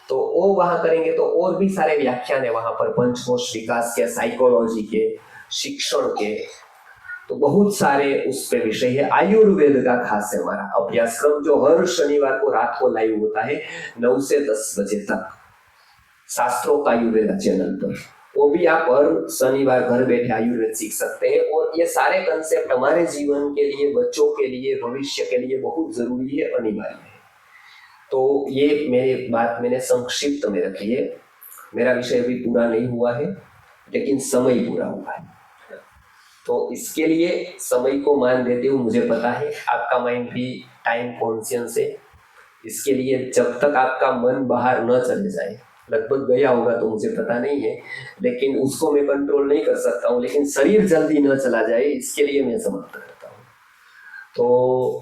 तो वो वहां करेंगे तो और भी सारे व्याख्यान है वहां पर, पंचकोश विकास के, साइकोलॉजी के, शिक्षण के, तो बहुत सारे उस पे विषय है। आयुर्वेद का खास है हमारा अभ्यासक्रम, जो हर शनिवार को रात को लाइव होता है 9 से 10 बजे तक, शास्त्रों का आयुर्वेद चैनल पर। वो भी आप हर शनिवार घर बैठे आयुर्वेद सीख सकते हैं। और ये सारे कंसेप्ट हमारे जीवन के लिए, बच्चों के लिए, भविष्य के लिए बहुत जरूरी है, अनिवार्य है। तो ये मेरी बात मैंने संक्षिप्त में रखी है। मेरा विषय अभी पूरा नहीं हुआ है, लेकिन समय पूरा हुआ है। तो इसके लिए समय को मान देते हुए, मुझे पता है आपका माइंड भी टाइम कॉन्शियस है, इसके लिए जब तक आपका मन बाहर न चले जाए, लगभग गया होगा तो मुझे पता नहीं है, लेकिन उसको मैं कंट्रोल नहीं कर सकता हूँ, लेकिन शरीर जल्दी न चला जाए इसके लिए मैं समाप्त करता हूँ। तो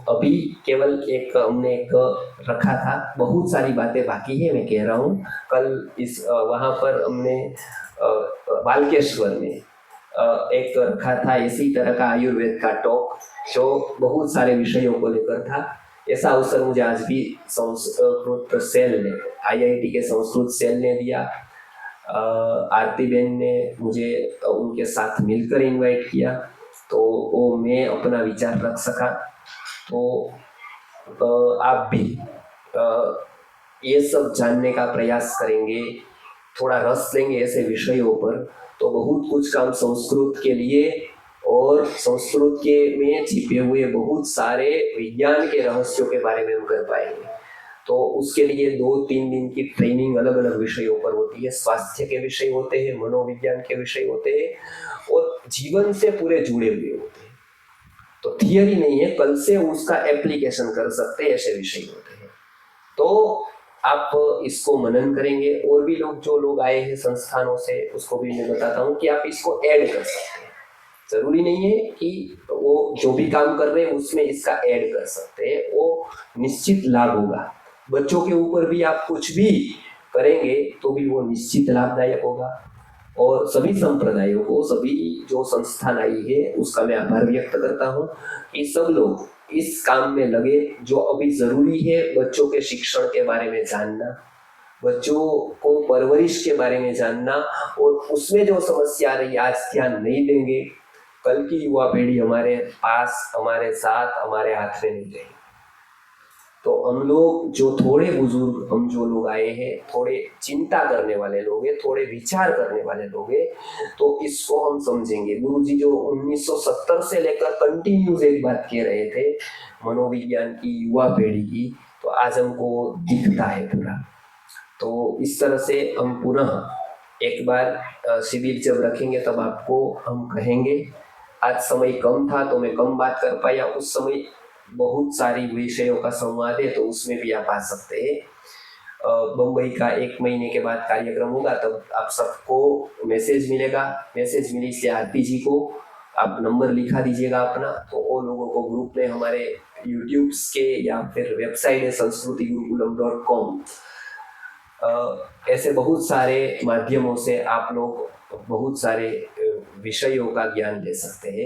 अभी केवल हमने एक रखा था, बहुत सारी बातें बाकी है, मैं कह रहा हूँ। कल इस वहाँ पर हमने बालकेश्वर में एक रखा था इसी तरह का आयुर्वेद का टॉक, जो बहुत सारे विषयों को लेकर था। ऐसा अवसर मुझे आज भी संस्कृत सेल ने, आईआईटी के संस्कृत सेल ने दिया। आरती बेन ने मुझे उनके साथ मिलकर इनवाइट किया, तो वो मैं अपना विचार रख सका। तो आप भी ये सब जानने का प्रयास करेंगे, थोड़ा रस लेंगे ऐसे विषयों पर, तो बहुत कुछ काम संस्कृत के लिए और संस्कृत के में छिपे हुए बहुत सारे विज्ञान के रहस्यों के बारे में हम कर पाएंगे। तो उसके लिए 2-3 दिन की ट्रेनिंग अलग अलग विषयों पर होती है। स्वास्थ्य के विषय होते हैं, मनोविज्ञान के विषय होते हैं और जीवन से पूरे जुड़े हुए होते हैं। तो थियरी नहीं है, कल से उसका एप्लीकेशन कर सकते हैं, ऐसे विषय होते हैं। तो आप इसको मनन करेंगे। और भी लोग, जो लोग आए हैं संस्थानों से, उसको भी मैं बताता हूँ कि आप इसको ऐड कर सकते हैं। जरूरी नहीं है कि वो जो भी काम कर रहे हैं उसमें इसका ऐड कर सकते हैं, वो निश्चित लाभ होगा। बच्चों के ऊपर भी आप कुछ भी करेंगे तो भी वो निश्चित लाभदायक होगा। और सभी संप्रदायों को, सभी जो संस्थान आई है, उसका मैं आभार व्यक्त करता हूँ कि सब लोग इस काम में लगे। जो अभी जरूरी है, बच्चों के शिक्षण के बारे में जानना, बच्चों को परवरिश के बारे में जानना, और उसमें जो समस्या आ रही है आज ध्यान नहीं देंगे, कल की युवा पीढ़ी हमारे पास, हमारे साथ, हमारे हाथ में नहीं रहेगी। तो हम लोग जो थोड़े बुजुर्ग, हम जो लोग आए हैं, थोड़े चिंता करने वाले लोग हैं, थोड़े विचार करने वाले लोग हैं, तो इसको हम समझेंगे। गुरुजी जो 1970 से लेकर कंटिन्यूस एक बात कह रहे थे मनोविज्ञान की, युवा पीढ़ी की, तो आज हमको दिखता है पूरा। तो इस तरह से हम पुनः एक बार शिविर जब रखेंगे तब आपको हम कहेंगे। आज समय कम था तो मैं कम बात कर पाया, उस समय बहुत सारी विषयों का संवाद है, तो उसमें भी आप आ सकते हैं। बम्बई का 1 महीने के बाद कार्यक्रम होगा, तब आप सबको मैसेज मिलेगा। मैसेज मिली से आरती जी को आप नंबर लिखा दीजिएगा अपना, तो वो लोगों को ग्रुप में हमारे यूट्यूब के या फिर वेबसाइट है sanskrutigurukulam.com, ऐसे बहुत सारे माध्यमों से आप लोग बहुत सारे विषयों का ज्ञान ले सकते हैं।